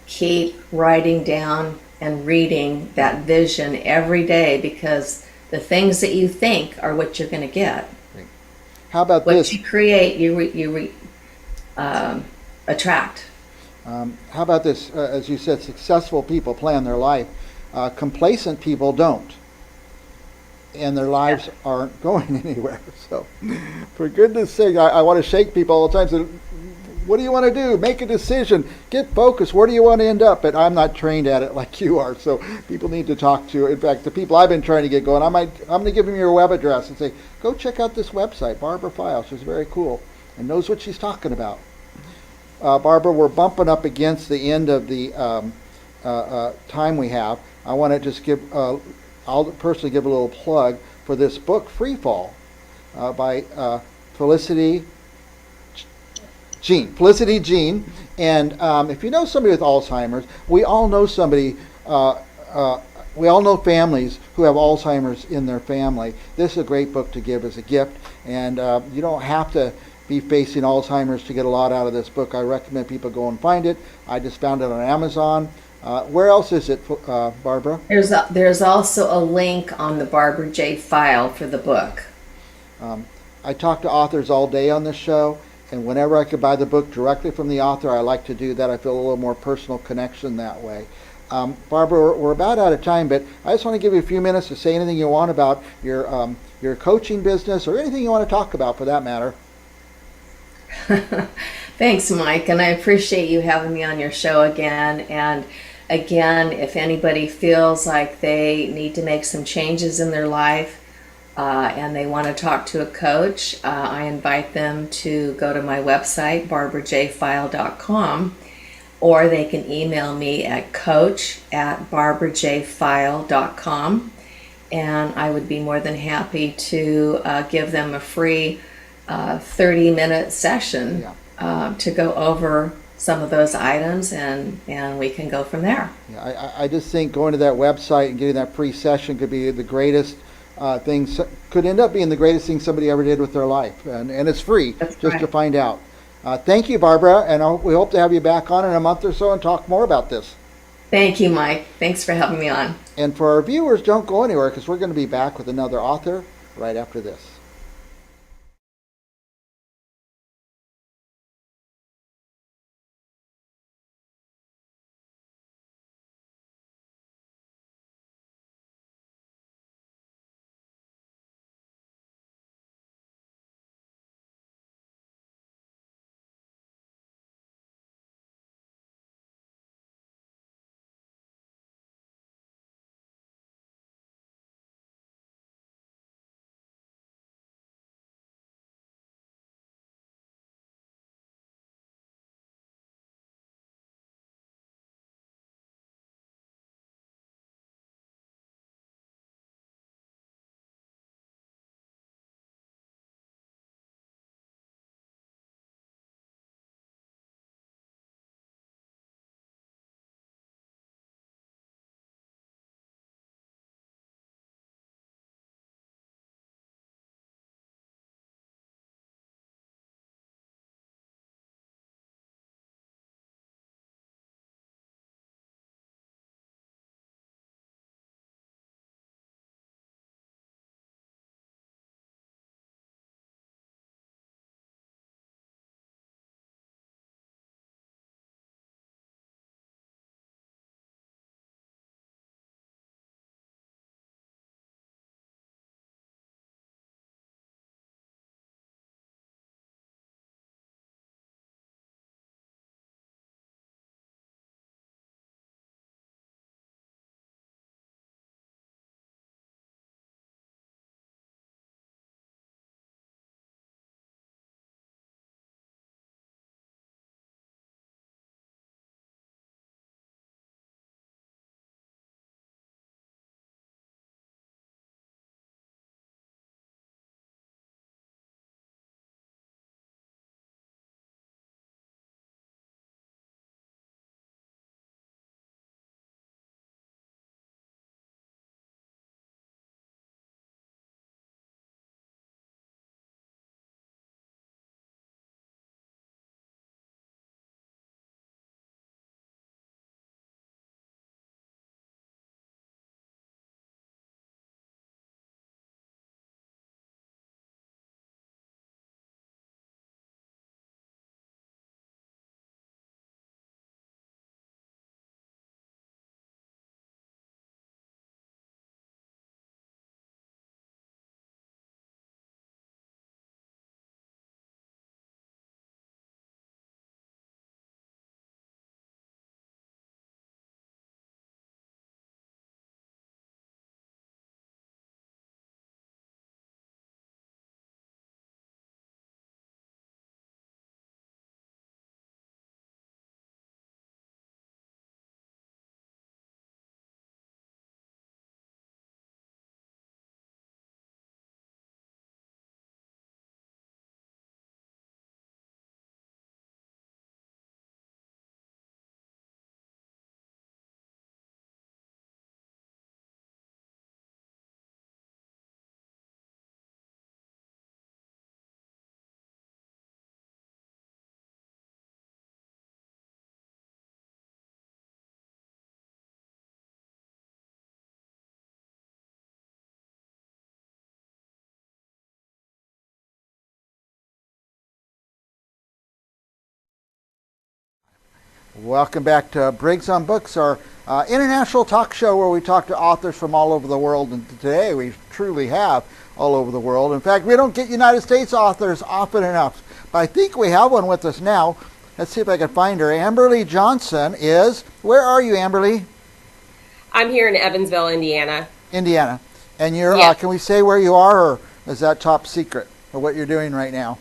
keep writing down and reading that vision every day, because the things that you think are what you're going to get. How about What this? you create, attract. How about this? As you said, successful people plan their life. Complacent people don't. And their lives aren't going anywhere. So, for goodness sake, I want to shake people all the time. So, what do you want to do? Make a decision. Get focused. Where do you want to end up? But I'm not trained at it like you are. So people need to talk to. In fact, the people I've been trying to get going, I'm going to give them your web address and say, go check out this website, Barbara File. She's very cool and knows what she's talking about. Barbara, we're bumping up against the end of the time we have. I want to just I'll personally give a little plug for this book, Free Fall, by Felicity Jean. And if you know somebody with Alzheimer's, we all know somebody, we all know families who have Alzheimer's in their family. This is a great book to give as a gift. And you don't have to be facing Alzheimer's to get a lot out of this book. I recommend people go and find it. I just found it on Amazon. Where else is it, Barbara? There's also a link on the Barbara J. File for the book. I talk to authors all day on this show. And whenever I could buy the book directly from the author, I like to do that. I feel a little more personal connection that way. Barbara, we're about out of time, but I just want to give you a few minutes to say anything you want about your coaching business or anything you want to talk about for that matter. Thanks, Mike, and I appreciate you having me on your show again. And again, if anybody feels like they need to make some changes in their life, and they want to talk to a coach, I invite them to go to my website, barbarajfile.com, or they can email me at coach@barbarajfile.com, and I would be more than happy to give them a free 30-minute session to go over some of those items, and we can go from there. Yeah, I just think going to that website and getting that free session could be the greatest things, could end up being the greatest thing somebody ever did with their life, and it's free. That's just right. To find out. Thank you, Barbara, and we hope to have you back on in a month or so and talk more about this. Thank you, Mike. Thanks for having me on. And for our viewers, don't go anywhere because we're going to be back with another author right after this. Welcome back to Briggs on Books, our international talk show where we talk to authors from all over the world. And today we truly have all over the world. In fact, we don't get United States authors often enough, but I think we have one with us now. Let's see if I can find her. Amberly Johnson is, where are you, Amberly? I'm here in Evansville, Indiana. Indiana. And you're, Yeah. can we say where you are, or is that top secret, or what you're doing right now?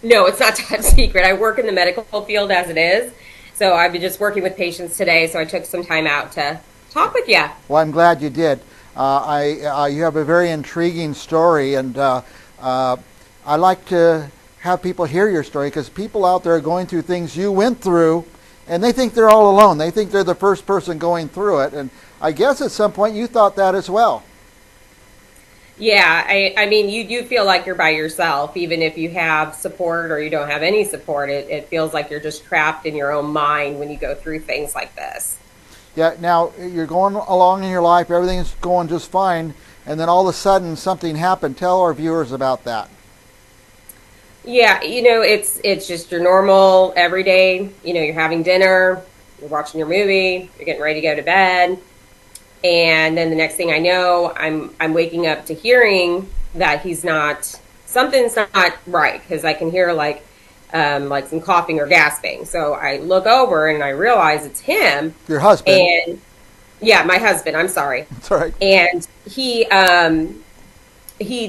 No, it's not top secret. I work in the medical field as it is. So I've been just working with patients today, so I took some time out to talk with you. Well, I'm glad you did. You have a very intriguing story, and I like to have people hear your story because people out there are going through things you went through, and they think they're all alone. They think they're the first person going through it, and I guess at some point you thought that as well. Yeah, I mean, you do feel like you're by yourself, even if you have support or you don't have any support. It feels like you're just trapped in your own mind when you go through things like this. Yeah, now you're going along in your life, everything's going just fine, and then all of a sudden something happened. Tell our viewers about that. Yeah, it's just your normal everyday, you're having dinner, you're watching your movie, you're getting ready to go to bed. And then the next thing I know, I'm waking up to hearing that something's not right, because I can hear like some coughing or gasping. So I look over and I realize it's him. Your husband. And yeah, my husband. I'm sorry. That's all right. And he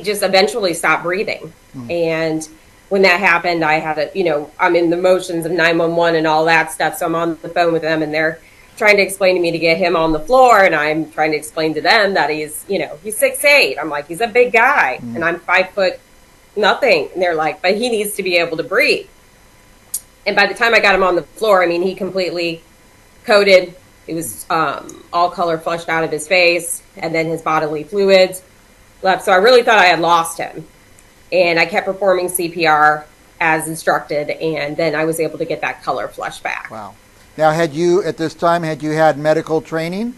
just eventually stopped breathing. And when that happened, I had I'm in the motions of 911 and all that stuff. So I'm on the phone with them, and they're trying to explain to me to get him on the floor, and I'm trying to explain to them that he's 6'8". I'm like, he's a big guy, and I'm 5 foot nothing. And they're like, but he needs to be able to breathe. And by the time I got him on the floor, I mean, he completely coated. It was all color flushed out of his face, and then his bodily fluids left. So I really thought I had lost him. And I kept performing CPR as instructed, and then I was able to get that color flush back. Wow. Now, had you had medical training?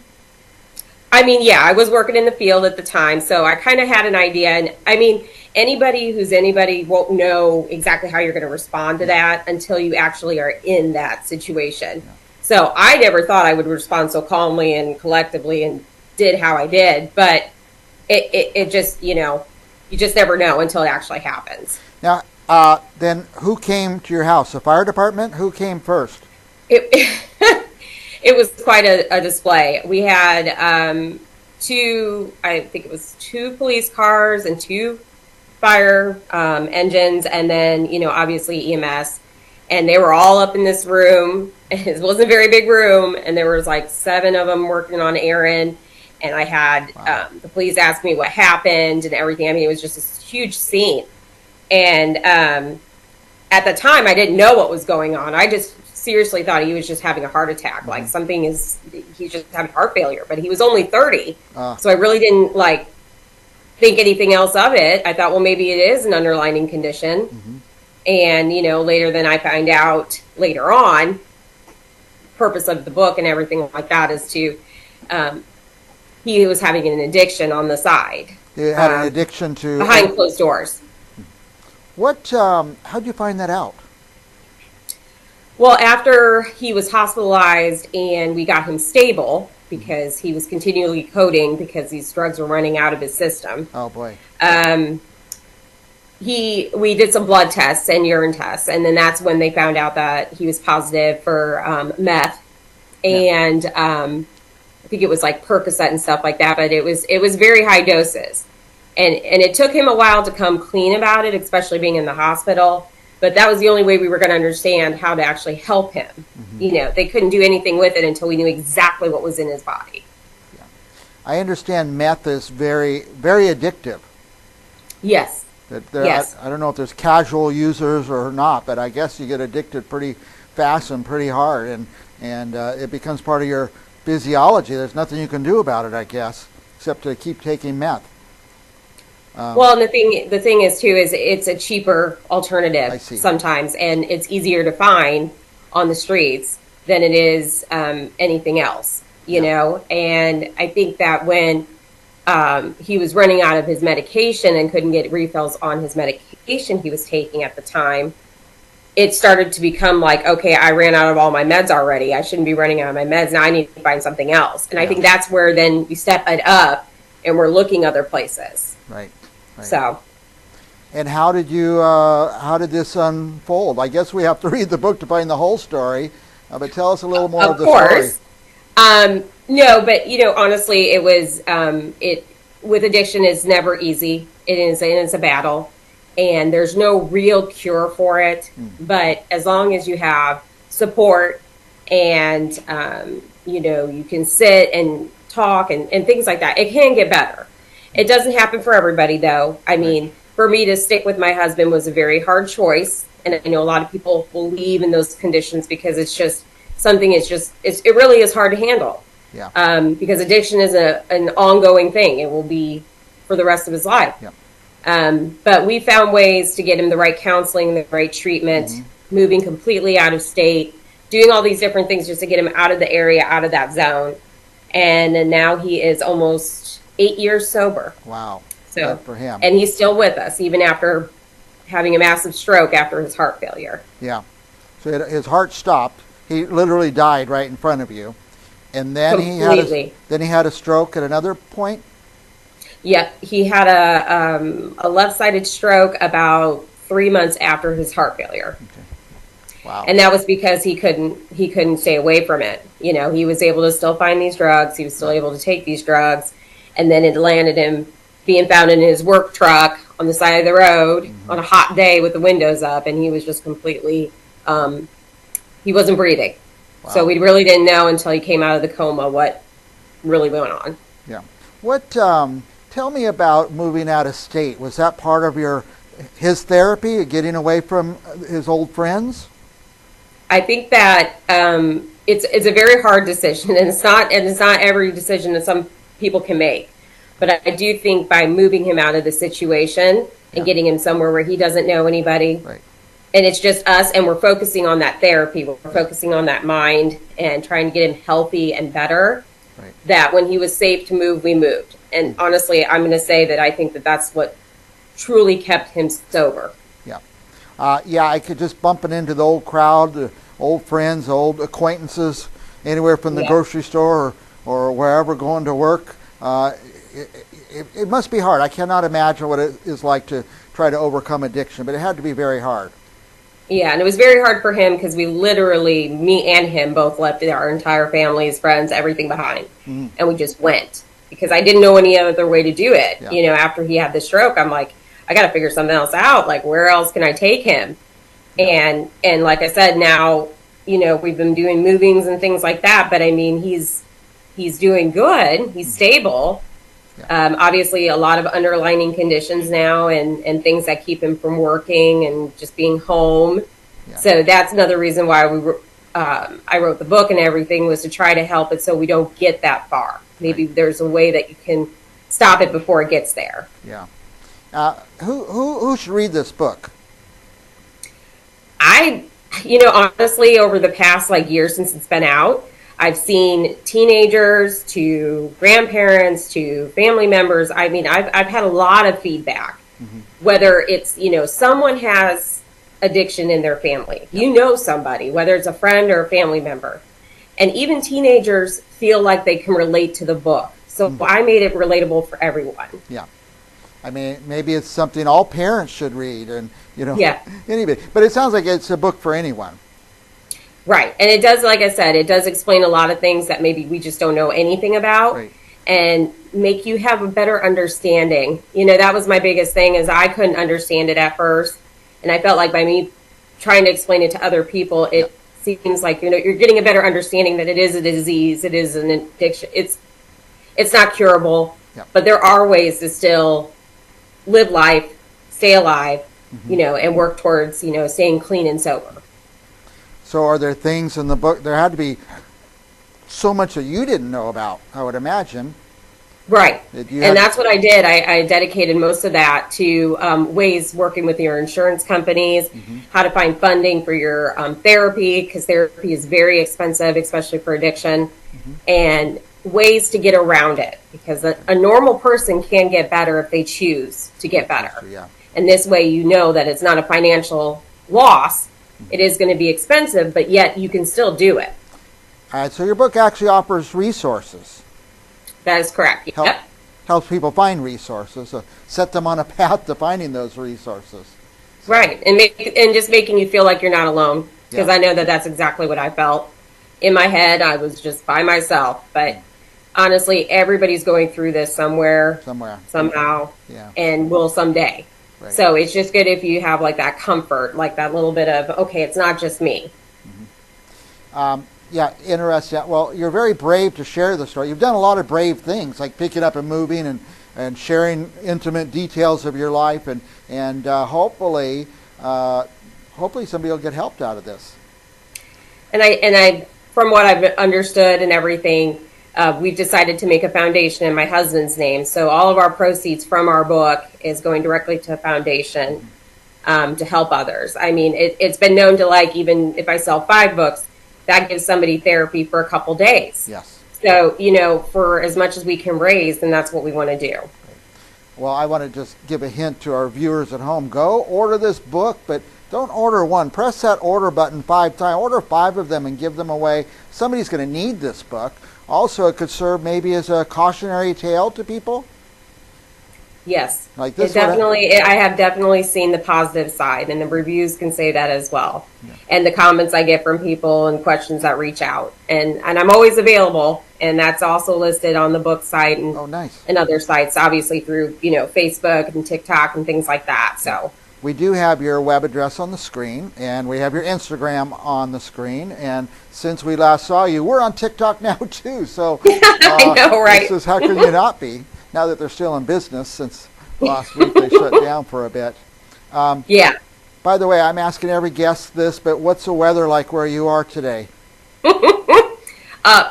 I mean, yeah, I was working in the field at the time, so I kind of had an idea. And I mean, anybody won't know exactly how you're going to respond to that until you actually are in that situation. Yeah. So I never thought I would respond so calmly and collectively and did how I did. But it just, you just never know until it actually happens. Now, then who came to your house? The fire department? Who came first? It was quite a display. We had two police cars and 2 fire engines, and then obviously EMS, and they were all up in this room. It wasn't a very big room, and there was like 7 of them working on errand, and I had the police ask me what happened and everything. I mean, it was just this huge scene, and at the time I didn't know what was going on. I just seriously thought he was just having a heart attack. Like he's just having heart failure, but he was only 30. So I really didn't think anything else of it. I thought, well, maybe it is an underlying condition. And, later then I find out later on, purpose of the book and everything like that is to, he was having an addiction on the side. He had an addiction to... Behind closed doors. How'd you find that out? Well, after he was hospitalized and we got him stable, because he was continually coding because these drugs were running out of his system. Oh boy. We did some blood tests and urine tests, and then that's when they found out that he was positive for meth, and I think it was like Percocet and stuff like that. But it was very high doses, and it took him a while to come clean about it, especially being in the hospital. But that was the only way we were going to understand how to actually help him. They couldn't do anything with it until we knew exactly what was in his body. Yeah. I understand meth is very, very addictive. Yes. Yes. I don't know if there's casual users or not, but I guess you get addicted pretty fast and pretty hard, and it becomes part of your physiology. There's nothing you can do about it, I guess, except to keep taking meth. Well, and the thing is too is it's a cheaper alternative sometimes, and it's easier to find on the streets than it is anything else, you know. And I think that when he was running out of his medication and couldn't get refills on his medication he was taking at the time, it started to become like, okay, I ran out of all my meds already. I shouldn't be running out of my meds. Now I need to find something else. And I think that's where then you step it up and we're looking other places. Right. So. And how did this unfold? I guess we have to read the book to find the whole story, but tell us a little more of the story. Of course. No, but honestly, it was, with addiction is never easy. It's a battle. And there's no real cure for it. But as long as you have support and, you can sit and talk and things like that, it can get better. It doesn't happen for everybody, though. I mean, for me to stick with my husband was a very hard choice. And I know a lot of people will leave in those conditions because it's just something, it really is hard to handle. Yeah. Because addiction is an ongoing thing. It will be for the rest of his life. Yeah. But we found ways to get him the right counseling, the right treatment, moving completely out of state, doing all these different things just to get him out of the area, out of that zone. And then now he is almost 8 years sober. Wow. So, good for him. And he's still with us, even after having a massive stroke after his heart failure. Yeah. So his heart stopped. He literally died right in front of you. And then he had a stroke at another point? Yeah, he had a left-sided stroke about 3 months after his heart failure. Okay. Wow. And that was because he couldn't stay away from it. He was able to still find these drugs. He was still able to take these drugs. And then it landed him being found in his work truck on the side of the road on a hot day with the windows up. And he was just completely, he wasn't breathing. Wow. So we really didn't know until he came out of the coma what really went on. Yeah. Tell me about moving out of state. Was that part of his therapy, getting away from his old friends? I think that it's a very hard decision, and it's not every decision that some people can make. But I do think by moving him out of the situation and getting him somewhere where he doesn't know anybody, right. And it's just us, and we're focusing on that therapy, we're focusing on that mind and trying to get him healthy and better. Right. That when he was safe to move, we moved. And honestly, I'm going to say that I think that that's what truly kept him sober. Yeah. I could just bumping into the old crowd, the old friends, old acquaintances, anywhere from the grocery store or wherever going to work. It must be hard. I cannot imagine what it is like to try to overcome addiction, but it had to be very hard. Yeah, and it was very hard for him because we literally, me and him, both left our entire families, friends, everything behind. Mm-hmm. And we just went because I didn't know any other way to do it. Yeah. After he had the stroke, I'm like, I got to figure something else out. Like, where else can I take him? Yeah. And like I said, now, we've been doing movings and things like that. But I mean, he's doing good. He's stable. Yeah. Obviously, a lot of underlying conditions now and things that keep him from working and just being home. Yeah. So that's another reason why I wrote the book and everything, was to try to help it so we don't get that far. Maybe there's a way that you can stop it before it gets there. Yeah. Who should read this book? Honestly, over the past year since it's been out, I've seen teenagers to grandparents to family members. I mean, I've had a lot of feedback, whether it's, someone has addiction in their family, somebody, whether it's a friend or a family member, and even teenagers feel like they can relate to the book. So I made it relatable for everyone. Yeah. I mean, maybe it's something all parents should read and, anybody, but it sounds like it's a book for anyone. Right. And it does, like I said, it does explain a lot of things that maybe we just don't know anything about. Right. And make you have a better understanding. That was my biggest thing, is I couldn't understand it at first. And I felt like by me trying to explain it to other people, it seems like, you're getting a better understanding that it is a disease. It is an addiction. It's not curable, but there are ways to still live life, stay alive, and work towards, staying clean and sober. So are there things in the book, there had to be so much that you didn't know about, I would imagine. Right. And that's what I did. I dedicated most of that to ways working with your insurance companies, how to find funding for your therapy, because therapy is very expensive, especially for addiction, and ways to get around it, because a normal person can get better if they choose to get better. Yeah. And this way that it's not a financial loss, It is going to be expensive, but yet you can still do it. All right, so your book actually offers resources. That is correct. Help, Yep. helps people find resources, set them on a path to finding those resources. Right, and just making you feel like you're not alone, because Yeah. I know that that's exactly what I felt. In my head, I was just by myself, but honestly, everybody's going through this somewhere, Somewhere. somehow, Yeah. and will someday. Right. So it's just good if you have like that comfort, like that little bit of, okay, it's not just me. Yeah, interesting. Well, you're very brave to share the story. You've done a lot of brave things, like picking up and moving and sharing intimate details of your life, and hopefully somebody will get helped out of this. And I, from what I've understood and everything, we've decided to make a foundation in my husband's name. So all of our proceeds from our book is going directly to a foundation to help others. I mean, it's been known to, like, even if I sell 5 books, that gives somebody therapy for a couple days. Yes. So, for as much as we can raise, then that's what we want to do. Well, I want to just give a hint to our viewers at home. Go order this book, but don't order one. Press that order button 5 times. Order 5 of them and give them away. Somebody's going to need this book. Also, it could serve maybe as a cautionary tale to people. Yes. Like this It definitely, I have definitely seen the positive side, and the reviews can say that as well. Yeah. And the comments I get from people and questions that reach out. And I'm always available, and that's also listed on the book site and, oh, nice. And other sites, obviously through, Facebook and TikTok and things like that. So we do have your web address on the screen, and we have your Instagram on the screen. And since we last saw you, we're on TikTok now too. So I know, right? This is, how can you not be? Now that they're still in business, since last week they shut down for a bit. Yeah. By the way, I'm asking every guest this, but what's the weather like where you are today?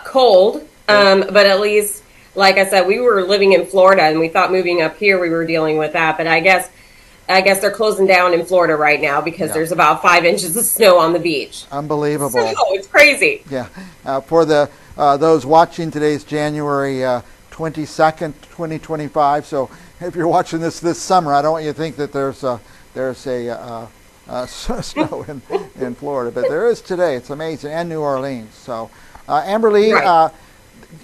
Cold, but at least, like I said, we were living in Florida, and we thought moving up here we were dealing with that. But I guess they're closing down in Florida right now because there's about 5 inches of snow on the beach. Unbelievable. So, it's crazy. Yeah. For those watching, today's January 22nd, 2025. So if you're watching this summer, I don't want you to think that there's snow in Florida, but there is today. It's amazing, and New Orleans. So, Amberly, Right.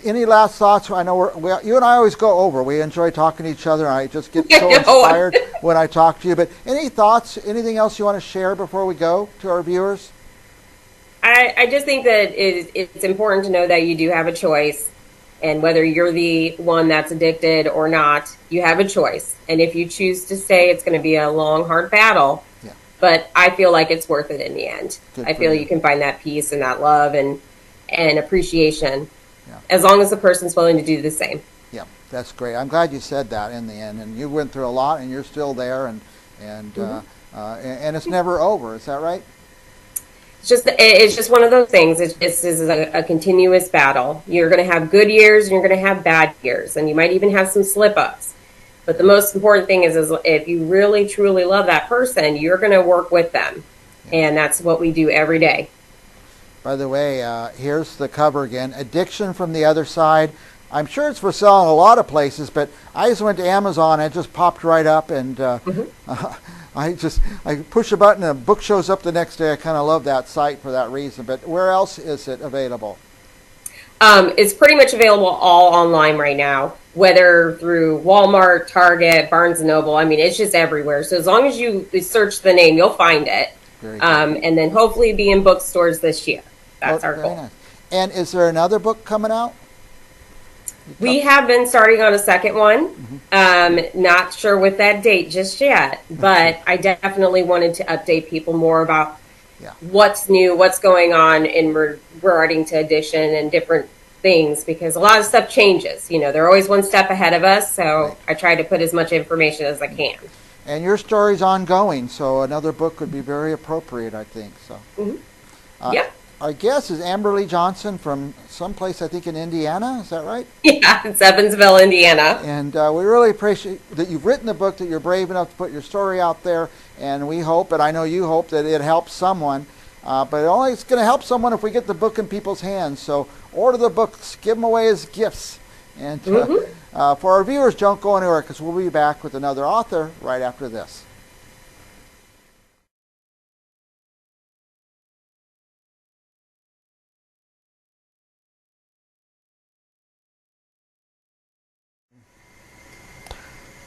Any last thoughts? I know you and I always go over. We enjoy talking to each other. I just get so inspired when I talk to you. But any thoughts? Anything else you want to share before we go to our viewers? I just think that it's important to know that you do have a choice. And whether you're the one that's addicted or not, you have a choice. And if you choose to stay, it's going to be a long, hard battle. Yeah. But I feel like it's worth it in the end. I feel you can find that peace and that love and appreciation, as long as the person's willing to do the same. Yeah, that's great. I'm glad you said that in the end. And you went through a lot, and you're still there, and it's never over. Is that right? It's just one of those things. This is a continuous battle. You're going to have good years and you're going to have bad years, and you might even have some slip-ups. But the most important thing is if you really, truly love that person, you're going to work with them. And that's what we do every day. By the way, here's the cover again. Addiction from the Other Side. I'm sure it's for sale in a lot of places, but I just went to Amazon and it just popped right up, and I push a button and a book shows up the next day. I kind of love that site for that reason. But where else is it available? It's pretty much available all online right now, whether through Walmart, Target, Barnes & Noble. I mean, it's just everywhere. So as long as you search the name, you'll find it. And then hopefully be in bookstores this year. That's our goal. Nice. And is there another book coming out? We have been starting on a second one. Not sure with that date just yet, but I definitely wanted to update people more about what's new, what's going on in regarding to addiction and different things, because a lot of stuff changes. They're always one step ahead of us, so I try to put as much information as I can. And your story's ongoing, so another book would be very appropriate, I think. So. Our guest is Amberly Johnson from someplace, I think, in Indiana. Is that right? Yeah, it's Evansville, Indiana. And we really appreciate that you've written the book, that you're brave enough to put your story out there. And we hope, and I know you hope, that it helps someone. But it's going to help someone if we get the book in people's hands. So order the books, give them away as gifts. And for our viewers, don't go anywhere, because we'll be back with another author right after this.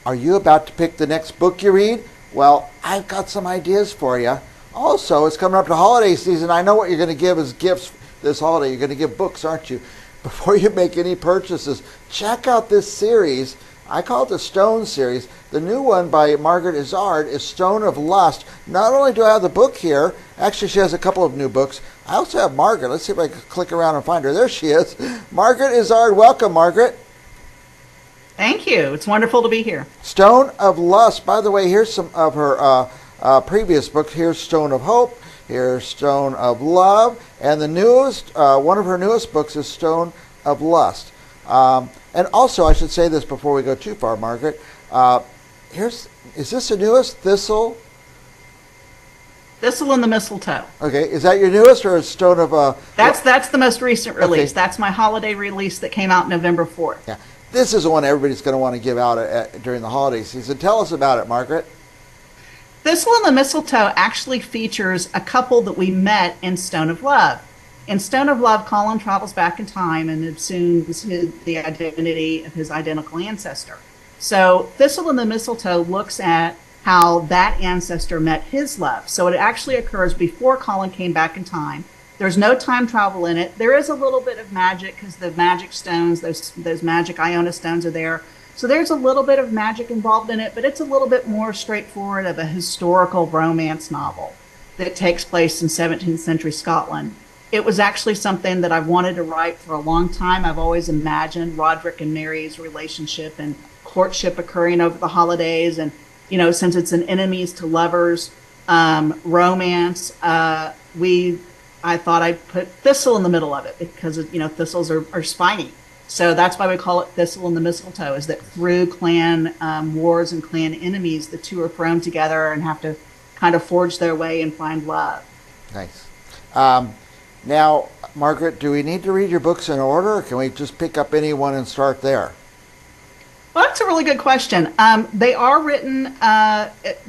Are you about to pick the next book you read? Well, I've got some ideas for you. Also, it's coming up to holiday season. I know what you're going to give as gifts this holiday. You're going to give books, aren't you? Before you make any purchases, check out this series. I call it the Stone series. The new one by Margaret Izard is Stone of Lust. Not only do I have the book here, actually she has a couple of new books. I also have Margaret. Let's see if I can click around and find her. There she is. Margaret Izard. Welcome, Margaret. Thank you. It's wonderful to be here. Stone of Lust. By the way, here's some of her previous books. Here's Stone of Hope. Here's Stone of Love. And the newest, one of her newest books is Stone of Lust. And also, I should say this before we go too far, Margaret. Is this the newest, Thistle? Thistle and the Mistletoe. Okay, is that your newest or is Stone of... That's the most recent release. Okay. That's my holiday release that came out November 4th. Yeah, this is the one everybody's going to want to give out during the holiday season. Tell us about it, Margaret. Thistle and the Mistletoe actually features a couple that we met in Stone of Love. In Stone of Love, Colin travels back in time and assumes the identity of his identical ancestor. So Thistle and the Mistletoe looks at how that ancestor met his love. So it actually occurs before Colin came back in time. There's no time travel in it. There is a little bit of magic because the magic stones, those magic Iona stones are there. So there's a little bit of magic involved in it, but it's a little bit more straightforward of a historical romance novel that takes place in 17th century Scotland. It was actually something that I've wanted to write for a long time. I've always imagined Roderick and Mary's relationship and courtship occurring over the holidays. And, since it's an enemies to lovers romance, I thought I'd put Thistle in the middle of it because, thistles are spiny. So that's why we call it Thistle and the Mistletoe, is that through clan wars and clan enemies, the two are thrown together and have to kind of forge their way and find love. Nice. Now, Margaret, do we need to read your books in order, or can we just pick up any one and start there? Well, that's a really good question. They are written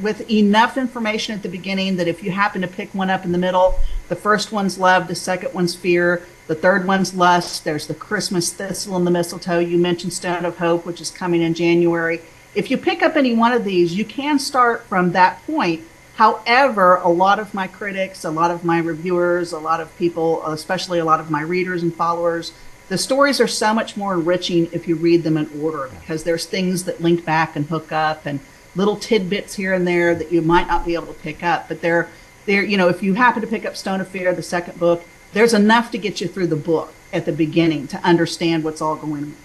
with enough information at the beginning that if you happen to pick one up in the middle, the first one's love, the second one's fear, the third one's lust. There's the Christmas Thistle and the Mistletoe. You mentioned Stone of Hope, which is coming in January. If you pick up any one of these, you can start from that point. However, a lot of my critics, a lot of my reviewers, a lot of people, especially a lot of my readers and followers, the stories are so much more enriching if you read them in order because there's things that link back and hook up and little tidbits here and there that you might not be able to pick up. But they're if you happen to pick up Stone of Fear, the second book, there's enough to get you through the book at the beginning to understand what's all going on.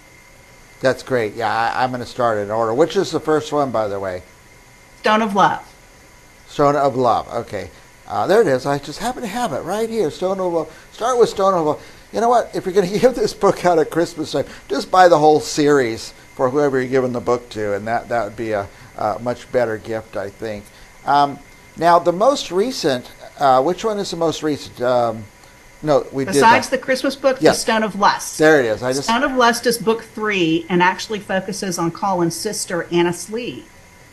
That's great. Yeah, I'm going to start in order. Which is the first one, by the way? Stone of Love. Stone of Love. Okay. There it is. I just happen to have it right here. Stone of Love. Start with Stone of Love. You know what? If you're going to give this book out at Christmas time, just buy the whole series for whoever you're giving the book to, and that would be a much better gift, I think. Now, the most recent, which one is the most recent? No, we did Besides the Christmas book, Yes. The Stone of Lust. There it is. Stone of Lust is book 3 and actually focuses on Colin's sister, Annis Lee.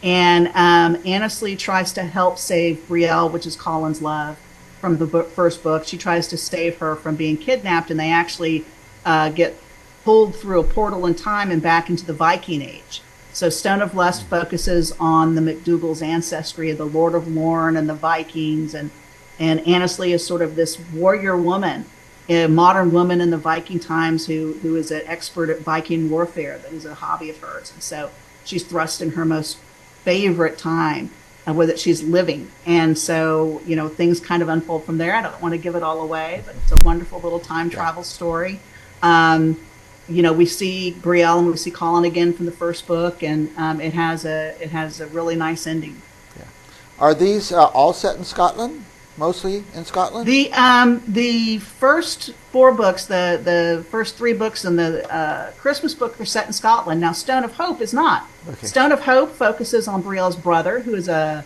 And Annis Lee tries to help save Brielle, which is Colin's love, from the first book. She tries to save her from being kidnapped, and they actually get pulled through a portal in time and back into the Viking Age. So Stone of Lust focuses on the MacDougall's ancestry of the Lord of Lorne and the Vikings, and Annis Lee is sort of this warrior woman, a modern woman in the Viking times who is an expert at Viking warfare. That is a hobby of hers. And so she's thrust in her most favorite time with it she's living. And so, things kind of unfold from there. I don't want to give it all away, but it's a wonderful little time travel story. We see Brielle and we see Colin again from the first book, and it has a really nice ending. Yeah. Are these all set in Scotland? Mostly in Scotland? The first 4 books, the first 3 books and the Christmas book are set in Scotland. Now, Stone of Hope is not. Okay. Stone of Hope focuses on Brielle's brother, who is a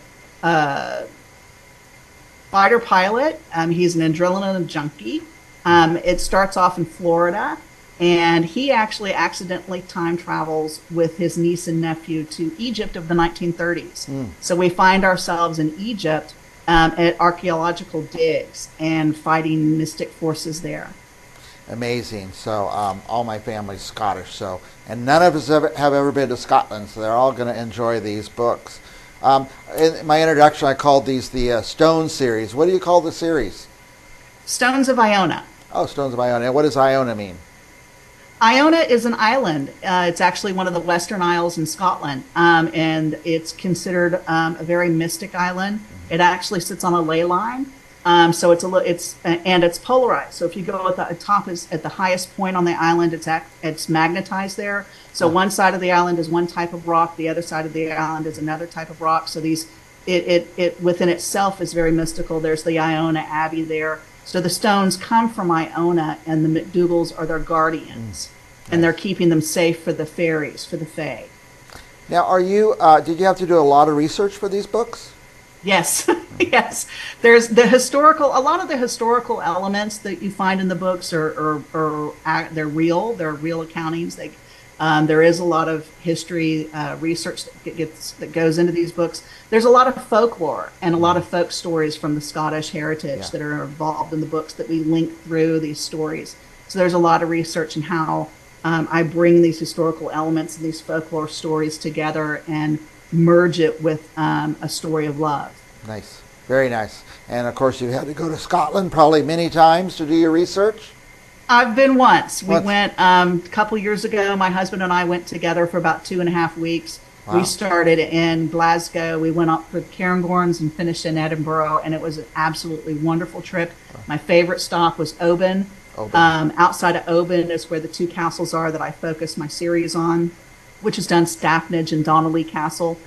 fighter pilot. He's an adrenaline junkie. It starts off in Florida, and he actually accidentally time travels with his niece and nephew to Egypt of the 1930s. So we find ourselves in Egypt at archaeological digs and fighting mystic forces there. Amazing. So all my family's Scottish, so and none of us have ever been to Scotland, so they're all going to enjoy these books. In my introduction, I called these the Stone series. What do you call the series? Stones of Iona. Oh, Stones of Iona. What does Iona mean? Iona is an island. It's actually one of the Western Isles in Scotland, and it's considered a very mystic island. It actually sits on a ley line, so it's polarized. So if you go at the top is at the highest point on the island, it's magnetized there. So one side of the island is one type of rock, the other side of the island is another type of rock. So it within itself is very mystical. There's the Iona Abbey there. So the stones come from Iona, and the McDougals are their guardians, and they're keeping them safe for the fairies, for the fae. Now, did you have to do a lot of research for these books? Yes, yes. There's a lot of the historical elements that you find in the books they're real. They're real accountings. There is a lot of history research that goes into these books. There's a lot of folklore and a lot of folk stories from the Scottish heritage that are involved in the books that we link through these stories. So there's a lot of research in how I bring these historical elements and these folklore stories together and merge it with a story of love. Nice. Very nice. And of course, you had to go to Scotland probably many times to do your research? I've been once. We went a couple years ago. My husband and I went together for about 2.5 weeks. Wow. We started in Glasgow. We went up for Cairngorms and finished in Edinburgh, and it was an absolutely wonderful trip. My favorite stop was Oban. Outside of Oban is where the two castles are that I focus my series on, which is Dunstafnage and Donnelly Castle.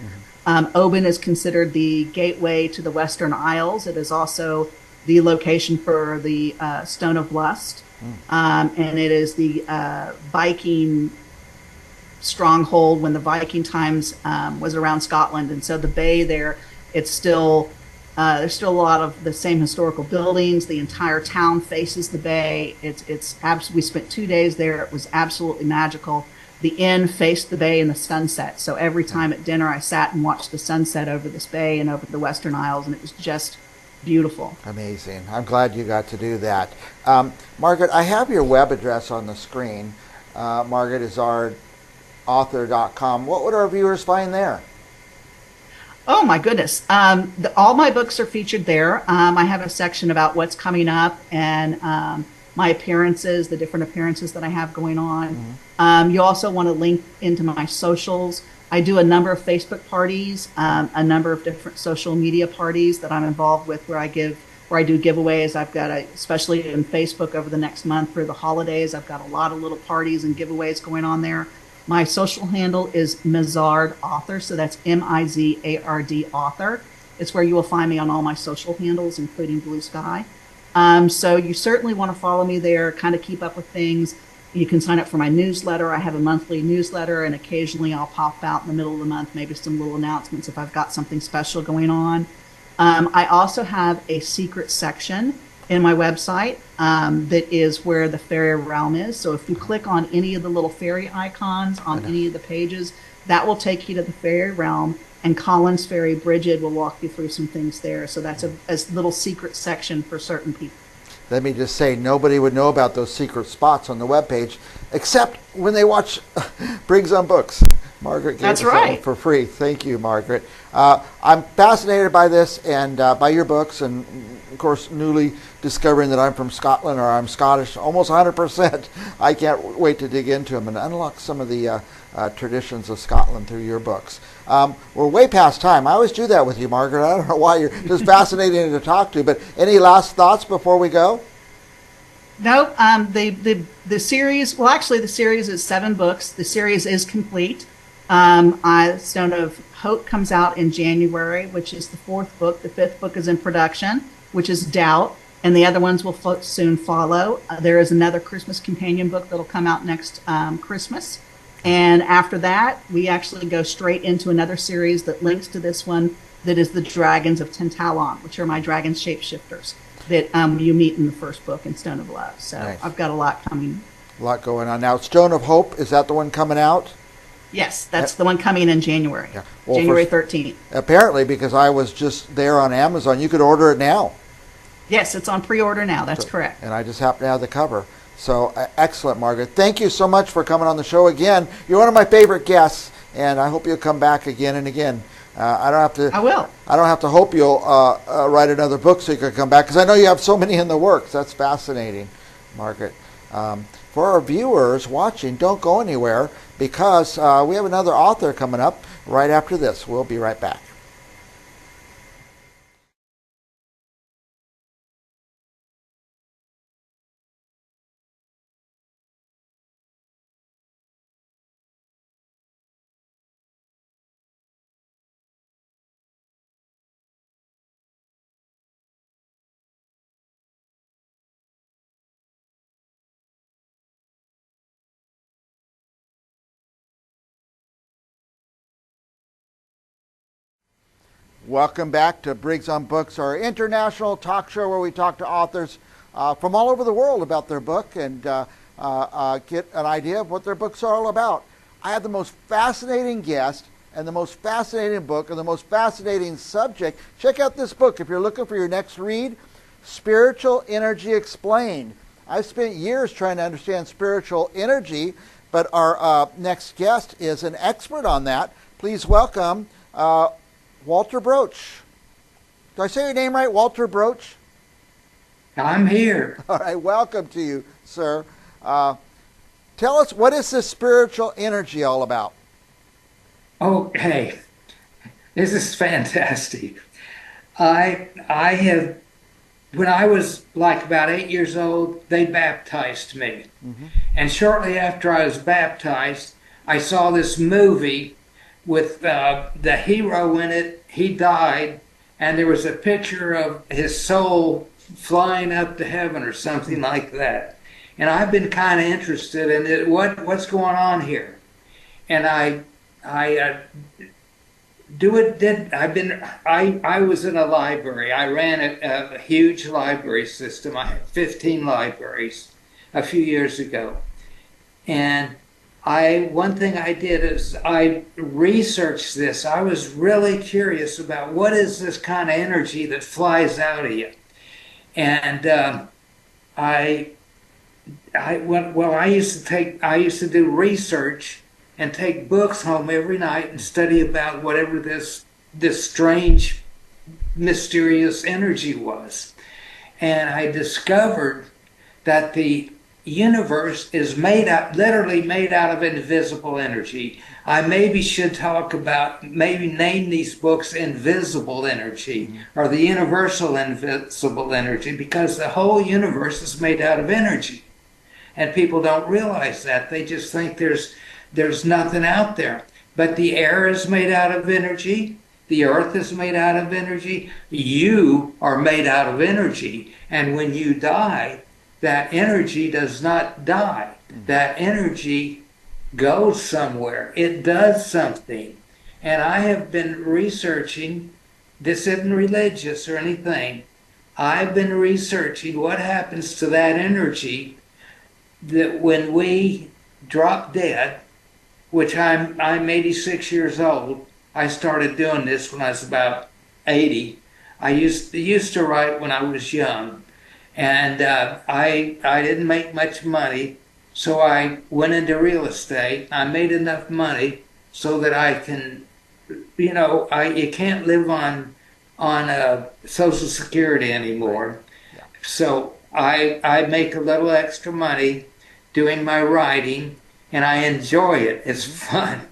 Oban is considered the gateway to the Western Isles. It is also the location for the Stone of Lust. And it is the Viking stronghold when the Viking times was around Scotland. And so the bay there, it's still there's still a lot of the same historical buildings. The entire town faces the bay. We spent 2 days there. It was absolutely magical. The inn faced the bay in the sunset. So every time at dinner, I sat and watched the sunset over this bay and over the Western Isles, and it was just beautiful. Amazing. I'm glad you got to do that. Margaret, I have your web address on the screen. margaretisardauthor.com. What would our viewers find there? Oh, my goodness. All my books are featured there. I have a section about what's coming up and my appearances, the different appearances that I have going on. You also want to link into my socials. I do a number of Facebook parties, a number of different social media parties that I'm involved with where I do giveaways. I've got especially in Facebook over the next month for the holidays, I've got a lot of little parties and giveaways going on there. My social handle is Mizard Author, so that's Mizard Author. It's where you will find me on all my social handles, including Blue Sky. So you certainly want to follow me there, kind of keep up with things. You can sign up for my newsletter. I have a monthly newsletter, and occasionally I'll pop out in the middle of the month, maybe some little announcements if I've got something special going on. I also have a secret section in my website that is where the fairy realm is. So if you click on any of the little fairy icons on any of the pages, that will take you to the fairy realm, and Colin's Fairy Bridget will walk you through some things there. So that's a little secret section for certain people. Let me just say, nobody would know about those secret spots on the webpage except when they watch Briggs on Books. Margaret gave us something for free. Thank you, Margaret. I'm fascinated by this and by your books, and of course, newly discovering that I'm from Scotland or I'm Scottish, almost 100%. I can't wait to dig into them and unlock some of the traditions of Scotland through your books. We're way past time. I always do that with you, Margaret. I don't know why. You're just fascinating to talk to. But any last thoughts before we go? No. The series. Well, actually, the series is 7 books. The series is complete. Stone of Hope comes out in January, which is the 4th book. The 5th book is in production, which is Doubt, and the other ones will soon follow. There is another Christmas companion book that'll come out next Christmas. And after that, we actually go straight into another series that links to this one, that is the Dragons of Tantalon, which are my dragon shapeshifters that you meet in the first book in Stone of Love. So nice. I've got a lot coming. A lot going on. Now, Stone of Hope, is that the one coming out? Yes, that's the one coming in January. Yeah. Well, January 13th. Apparently, because I was just there on Amazon, you could order it now. Yes, it's on pre-order now. That's correct. And I just happen to have the cover. So excellent, Margaret. Thank you so much for coming on the show again. You're one of my favorite guests, and I hope you'll come back again and again. I don't have to. I will. I don't have to hope you'll write another book so you can come back, because I know you have so many in the works. That's fascinating, Margaret. For our viewers watching, don't go anywhere, because we have another author coming up right after this. We'll be right back. Welcome back to Briggs on Books, our international talk show where we talk to authors from all over the world about their book and get an idea of what their books are all about. I have the most fascinating guest and the most fascinating book and the most fascinating subject. Check out this book if you're looking for your next read, Spiritual Energy Explained. I've spent years trying to understand spiritual energy, but our next guest is an expert on that. Please welcome Walter Broach. Did I say your name right, Walter Broach? I'm here. All right, welcome to you, sir. Tell us, what is this spiritual energy all about? Okay, this is fantastic. I have, when I was like about 8 years old, they baptized me. Mm-hmm. And shortly after I was baptized, I saw this movie with the hero in it. He died, and there was a picture of his soul flying up to heaven or something like that. And I've been kind of interested in it. What's going on here? And I was in a library. I ran a huge library system. I had 15 libraries a few years ago. And one thing I did is I researched this. I was really curious about what is this kind of energy that flies out of you. And I used to do research and take books home every night and study about whatever this strange, mysterious energy was. And I discovered that the universe is literally made out of invisible energy. I maybe should talk about, maybe name these books Invisible Energy, or the Universal Invisible Energy, because the whole universe is made out of energy. And people don't realize that. They just think there's nothing out there. But the air is made out of energy. The earth is made out of energy. You are made out of energy. And when you die, that energy does not die. That energy goes somewhere. It does something. And I have been researching, this isn't religious or anything. I've been researching what happens to that energy that when we drop dead, which I'm 86 years old. I started doing this when I was about 80. I used to write when I was young. And I didn't make much money, so I went into real estate. I made enough money so that I can, you can't live on Social Security anymore. Yeah. So I make a little extra money doing my writing, and I enjoy it. It's fun.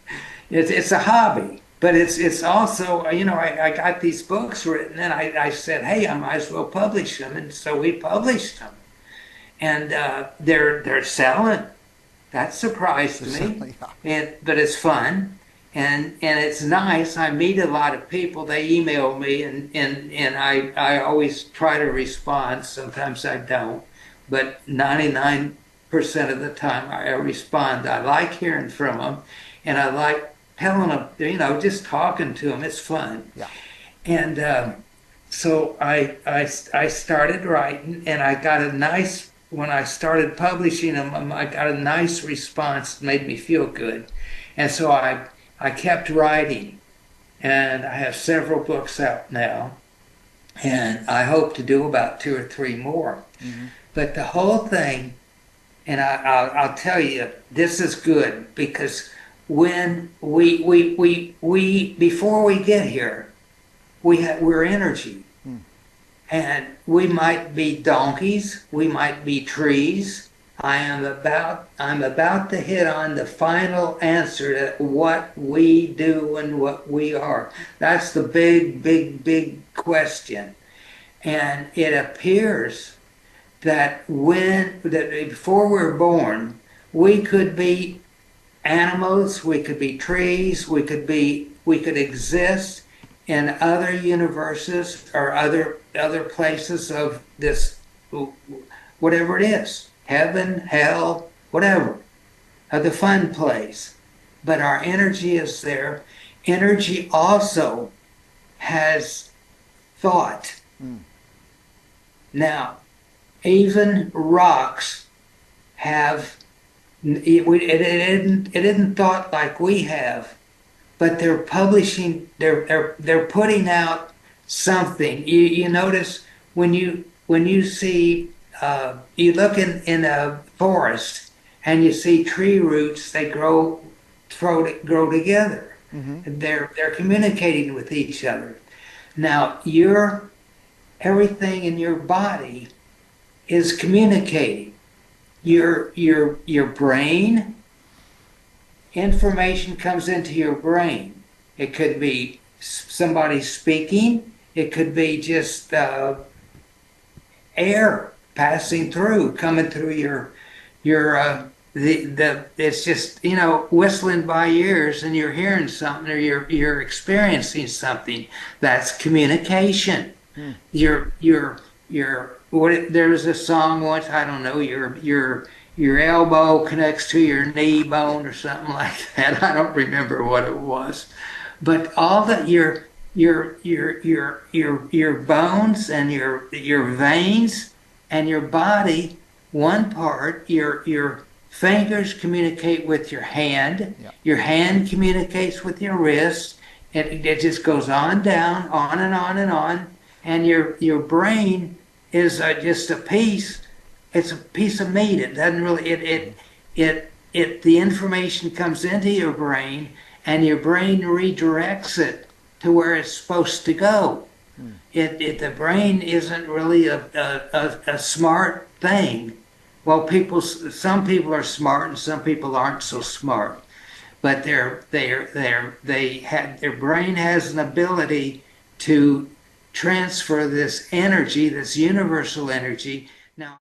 It's a hobby. But it's also, I got these books written, and I said, hey, I might as well publish them. And so we published them. And they're selling. That surprised me. But it's fun. And it's nice. I meet a lot of people. They email me, and I always try to respond. Sometimes I don't. But 99% of the time I respond. I like hearing from them, and I like telling them, just talking to them. It's fun. Yeah. And so I started writing, and I got when I started publishing them, I got a nice response that made me feel good. And so I kept writing, and I have several books out now, and I hope to do about 2 or 3 more. Mm-hmm. But the whole thing And I'll tell you, this is good because when we before we get here, we're energy. And we might be donkeys, we might be trees. I'm about to hit on the final answer to what we do and what we are. That's the big question. And it appears that before we're born, we could be animals, we could be trees, we could exist in other universes or other places of this, whatever it is, heaven, hell, whatever, the fun place. But our energy is there. Energy also has thought. Now, even rocks have it isn't thought like we have, but they're publishing, they're putting out something. You notice when you see you look in a forest and you see tree roots, they grow together. They're communicating with each other. Now your everything in your body is communicating. Your brain, information comes into your brain. It could be somebody speaking. It could be just air passing through, coming through your the it's just, you know, whistling by ears, and you're hearing something, or you're experiencing something. That's communication. Your what, there's a song once, I don't know, your elbow connects to your knee bone or something like that. I don't remember what it was, but all that your bones and your veins and your body, one part, your fingers communicate with your hand. Yeah. Your hand communicates with your wrist. It just goes on down, on and on and on. And your brain is just a piece. It's a piece of meat. It doesn't really. It the information comes into your brain, and your brain redirects it to where it's supposed to go. The brain isn't really a smart thing. Well, some people are smart and some people aren't so smart, but their brain has an ability to transfer this energy, this universal energy. Now,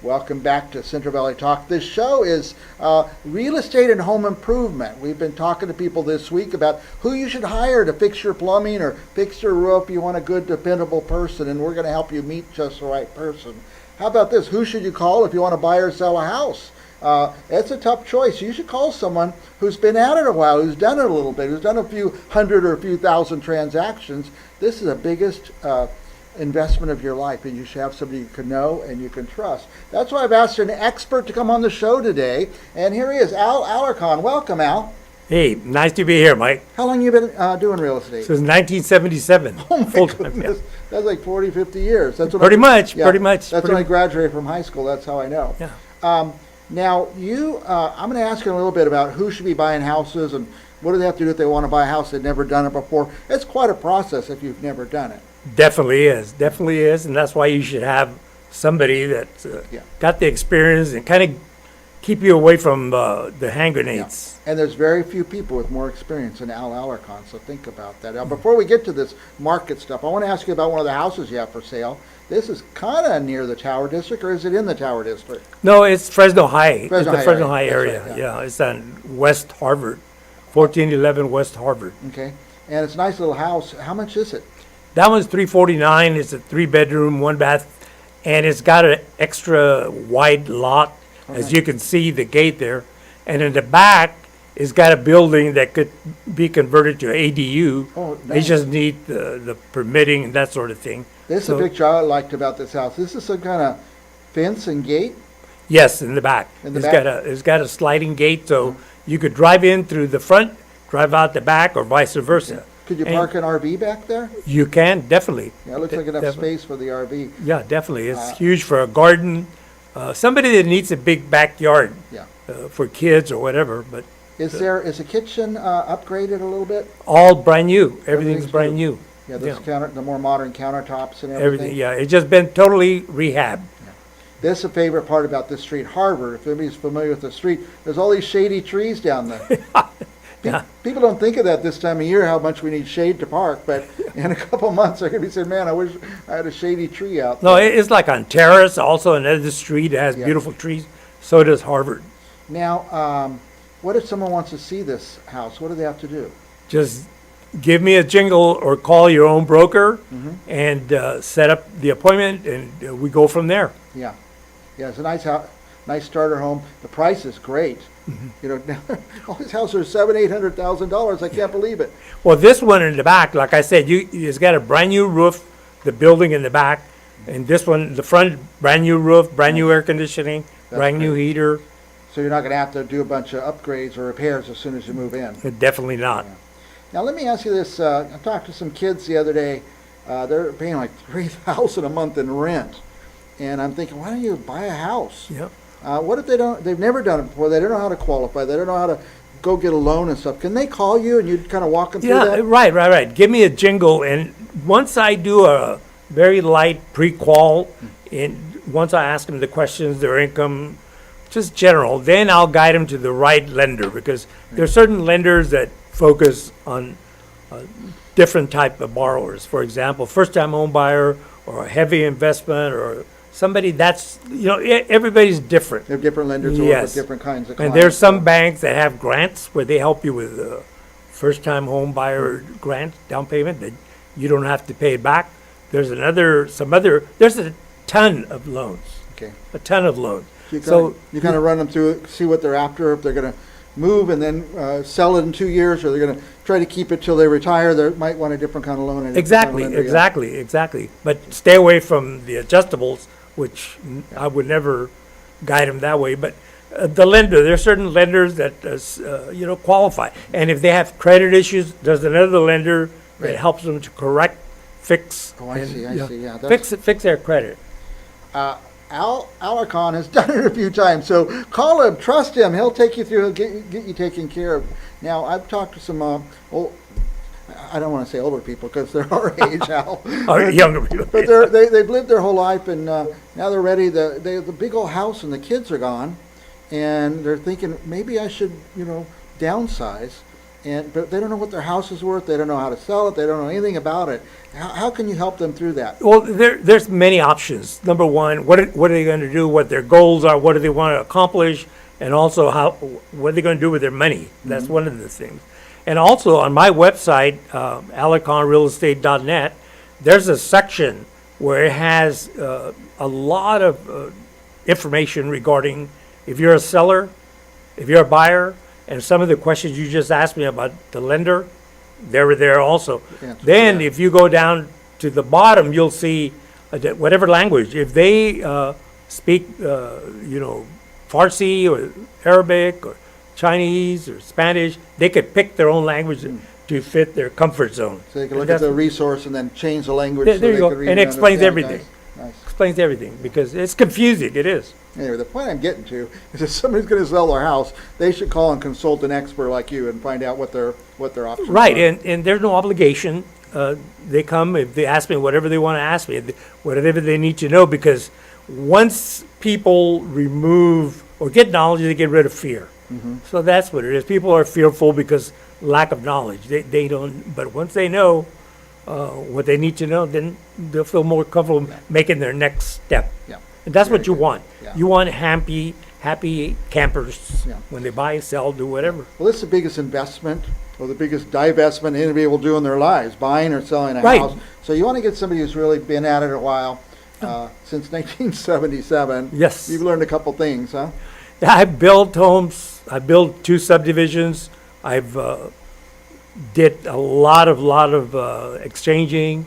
Welcome back to Central Valley Talk. This show is real estate and home improvement. We've been talking to people this week about who you should hire to fix your plumbing or fix your roof. You want a good, dependable person, and we're going to help you meet just the right person. How about this? Who should you call if you want to buy or sell a house? It's a tough choice. You should call someone who's been at it a while, who's done it a little bit, who's done a few hundred or a few thousand transactions. This is the biggest investment of your life, and you should have somebody you can know and you can trust. That's why I've asked an expert to come on the show today, and here he is, Al Alarcon. Welcome, Al. Hey, nice to be here, Mike. How long you been doing real estate? Since 1977. Oh my Full-time, goodness. yeah. That's like 40, 50 years. That's when Pretty I, much, yeah, pretty much. That's pretty when I graduated from high school. That's how I know. Yeah. Now, I'm going to ask you a little bit about who should be buying houses and what do they have to do if they want to buy a house they've never done it before. It's quite a process if you've never done it. Definitely is, and that's why you should have somebody that's Yeah. got the experience and kind of keep you away from the hand grenades. And there's very few people with more experience than Al Alarcon, so think about that. Now, before we get to this market stuff, I want to ask you about one of the houses you have for sale. This is kind of near the Tower District, or is it in the Tower District? No, it's Fresno High. Fresno it's the High Fresno area. High That's area. right, Yeah, it's on West Harvard, 1411 West Harvard. Okay. And it's a nice little house. How much is it? That one's $349. It's a 3-bedroom, 1-bath, and it's got an extra wide lot, as you can see the gate there. And in the back, it's got a building that could be converted to ADU. Oh, They nice. just need the permitting and that sort of thing. This is So- a picture I liked about this house. This is some kind of fence and gate. Yes, in the back. In the It's back? it's got a sliding gate, so you could drive in through the front, drive out the back, or vice versa. Could you And- park an RV back there? You can, definitely. Yeah, it looks like enough Definitely. space for the RV. Yeah, definitely. It's huge for a garden. Somebody that needs a big backyard Yeah. for kids or whatever, but Is the kitchen upgraded a little bit? all brand new. Everything's Everything's brand new. Yeah, the more modern countertops and everything. Everything, yeah. It's just been totally rehabbed. This is a favorite part about this street, Harvard. If anybody's familiar with the street, there's all these shady trees down there. Yeah. People don't think of that this time of year, how much we need shade to park, but in a couple months, they're going to be saying, man, I wish I had a shady tree out No, there. it's like on Terrace, also another street that has Yeah. beautiful trees. So does Harvard. Now, what if someone wants to see this house? What do they have to do? Just give me a jingle or call your own broker and set up the appointment, and we go from there. Yeah. Yeah, it's a nice house, nice starter home. The price is great. You know, all these houses are $700,000-$800,000. I can't believe it. Well, this one in the back, like I said, it's got a brand new roof, the building in the back, and this one, the front, brand new roof, brand new air conditioning, brand new heater. So you're not going to have to do a bunch of upgrades or repairs as soon as you move in. Definitely not. Now, let me ask you this. I talked to some kids the other day. They're paying like $3,000 a month in rent. And I'm thinking, why don't you buy a house? Yep. What if they've never done it before, they don't know how to qualify, they don't know how to go get a loan and stuff. Can they call you and you'd kind of walk them through Yeah, that? right. Give me a jingle, and once I do a very light pre-qual, and once I ask them the questions, their income, just general, then I'll guide them to the right lender, because there are certain lenders that focus on different type of borrowers. For example, first-time home buyer, or a heavy investment, or somebody that's, everybody's different. They have different lenders who work with Yes. different kinds of And clients. there's some banks that have grants where they help you with a first-time home buyer grant, down payment, that you don't have to pay back. There's there's a ton of loans, Okay. a ton of loans. You So, kind of run them through it, see what they're after, if they're going to move and then sell it in 2 years, or they're going to try to keep it till they retire. They might want a different kind of loan. and a different kind of lender, yeah. exactly. But stay away from the adjustables, which I would never guide them that way. But the lender, there are certain lenders that, qualify. And if they have credit issues, there's another lender Right. that helps them to correct, fix. Oh, I and, see, yeah. Fix their credit. Al Alarcon has done it a few times, so call him, trust him. He'll take you through, he'll get you taken care of. Now, I've talked to some I don't want to say older people because they're our age, Al. Or younger people. But they've lived their whole life, and now they're ready. They have the big old house, and the kids are gone, and they're thinking maybe I should, downsize. but they don't know what their house is worth. They don't know how to sell it. They don't know anything about it. How can you help them through that? Well, there's many options. Number one, what are they going to do? What their goals are? What do they want to accomplish? And also, what are they going to do with their money? That's one of the things. And also on my website, aliconrealestate.net, there's a section where it has a lot of information regarding if you're a seller, if you're a buyer, and some of the questions you just asked me about the lender, they were there also. Yeah. Then if you go down to the bottom, you'll see whatever language. If they speak, Farsi or Arabic or Chinese or Spanish, they could pick their own language to fit their comfort zone. So they can And look at the that's- resource and then change the language. There so you they go. could read And and explains understand. everything. Nice. Explains everything because it's confusing. It is. Anyway, the point I'm getting to is if somebody's going to sell their house, they should call and consult an expert like you and find out what their options Right, are. and there's no obligation. They come, if they ask me whatever they want to ask me, whatever they need to know, because once people remove or get knowledge, they get rid of fear. So that's what it is. People are fearful because lack of knowledge. They don't, but once they know what they need to know, then they'll feel more comfortable making their next step. Yeah. And that's Very what you good. want. Yeah. You want happy campers Yeah. when they buy, sell, do whatever. Well, this is the biggest investment or the biggest divestment anybody will do in their lives, buying or selling a Right. house. So you want to get somebody who's really been at it a while, since 1977. Yes. You've learned a couple things, huh? I built homes. I built 2 subdivisions. I've did a lot of exchanging,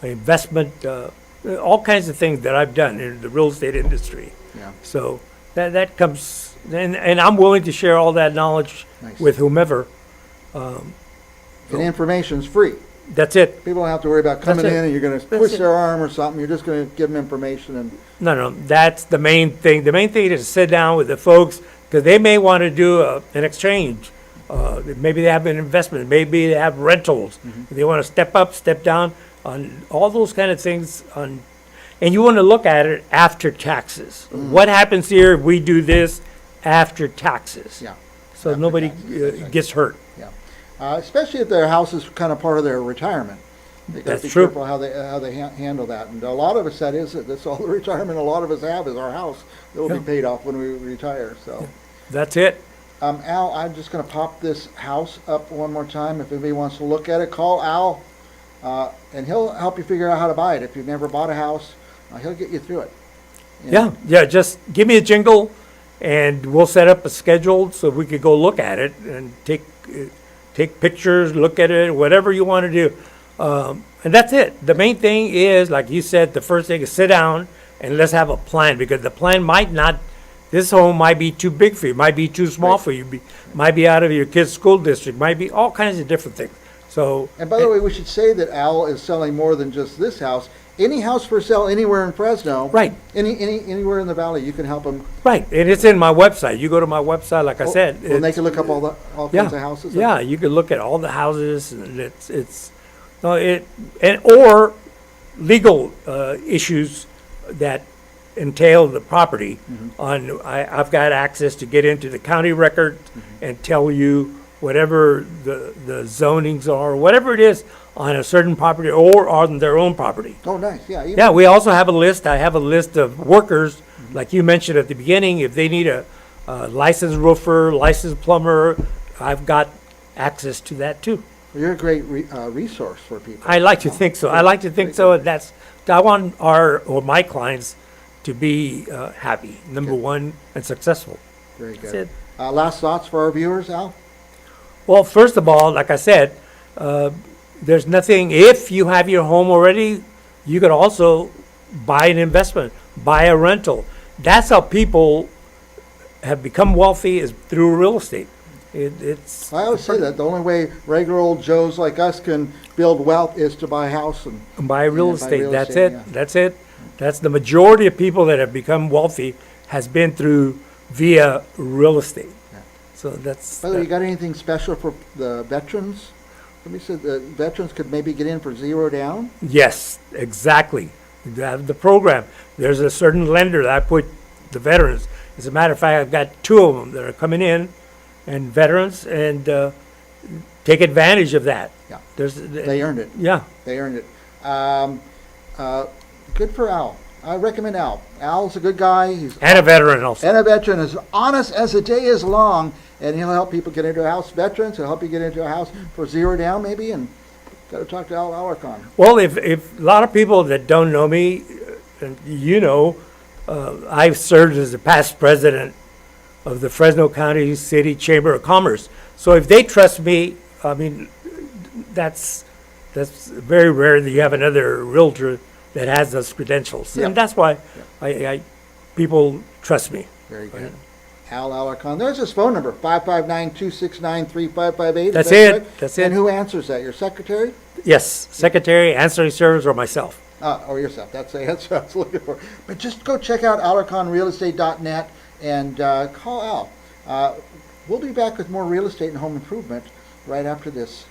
investment, all kinds of things that I've done in the real estate industry. Yeah. So that comes, and I'm willing to share all that knowledge Nice. with whomever. And the information's free. That's it. People don't have to worry about coming That's it. in and you're going to That's twist it. their arm or something. You're just going to give them information and No, that's the main thing. The main thing is to sit down with the folks because they may want to do an exchange. Maybe they have an investment. Maybe they have rentals. They want to step up, step down on all those kind of things. And you want to look at it after taxes. What happens here if we do this after taxes? yeah. So After nobody taxes, that's right. gets hurt. Yeah, especially if their house is kind of part of their retirement. They got That's to be true. careful how they handle that. And a lot of us, that's all the retirement a lot of us have is our house that will Yeah. be paid off when we retire. So, That's it. Al, I'm just going to pop this house up one more time. If anybody wants to look at it, call Al, and he'll help you figure out how to buy it. If you've never bought a house, he'll get you through it. Yeah. Just give me a jingle, and we'll set up a schedule so we could go look at it and take pictures, look at it, whatever you want to do. And that's it. The main thing is, like you said, the first thing is sit down and let's have a plan because the plan might not. This home might be too big for you, might be too small for you, might be out of your kid's school district, might be all kinds of different things. So, And by the way, we should say that Al is selling more than just this house. Any house for sale anywhere in Fresno, Right. anywhere in the valley, you can help them. right, and it's in my website. You go to my website, like I said. Well, they it's- can look up all kinds of houses. Yeah, you can look at all the houses, and or legal issues that entail the property. I've got access to get into the county record and tell you whatever the zonings are, whatever it is on a certain property or on their own property. Oh, nice. Yeah. Yeah, we also have a list. I have a list of workers, like you mentioned at the beginning, if they need a licensed roofer, licensed plumber, I've got access to that too. You're a great resource for people. I like to think so. I like to think so. And I want my clients to be happy, number one, and successful. Very That's good. it. Last thoughts for our viewers, Al? Well, first of all, like I said, there's nothing, if you have your home already, you could also buy an investment, buy a rental. That's how people have become wealthy is through real estate. It's I always say that the only way regular old Joes like us can build wealth is to buy a house and buy real buy estate. real That's estate, it. yeah. That's it. That's the majority of people that have become wealthy has been via real estate. Yeah. So that's. By the way, you got anything special for the veterans? Somebody said that veterans could maybe get in for $0 down. Yes, exactly. You have the program. There's a certain lender that I put the veterans. As a matter of fact, I've got 2 of them that are coming in, and veterans, and take advantage of that. Yeah. They earned it. Yeah. They earned it. Good for Al. I recommend Al. Al's a good guy. He's And a veteran also. and a veteran, as honest as the day is long, and he'll help people get into a house. Veterans, he'll help you get into a house for zero down, maybe. And got to talk to Al Alarcon. Well, if a lot of people that don't know me, and you know, I've served as the past president of the Fresno County City Chamber of Commerce. So if they trust me, I mean, that's very rare that you have another realtor that has those credentials, Yeah. and that's why I people trust me. Very good. Al Alarcon. There's his phone number, 559-269-3558. That's Is that it. right? That's And it. who answers that? Your secretary? Yes, secretary, answering service, or myself. Or yourself. That's what I was looking for. But just go check out alarconrealestate.net and call Al. We'll be back with more real estate and home improvement right after this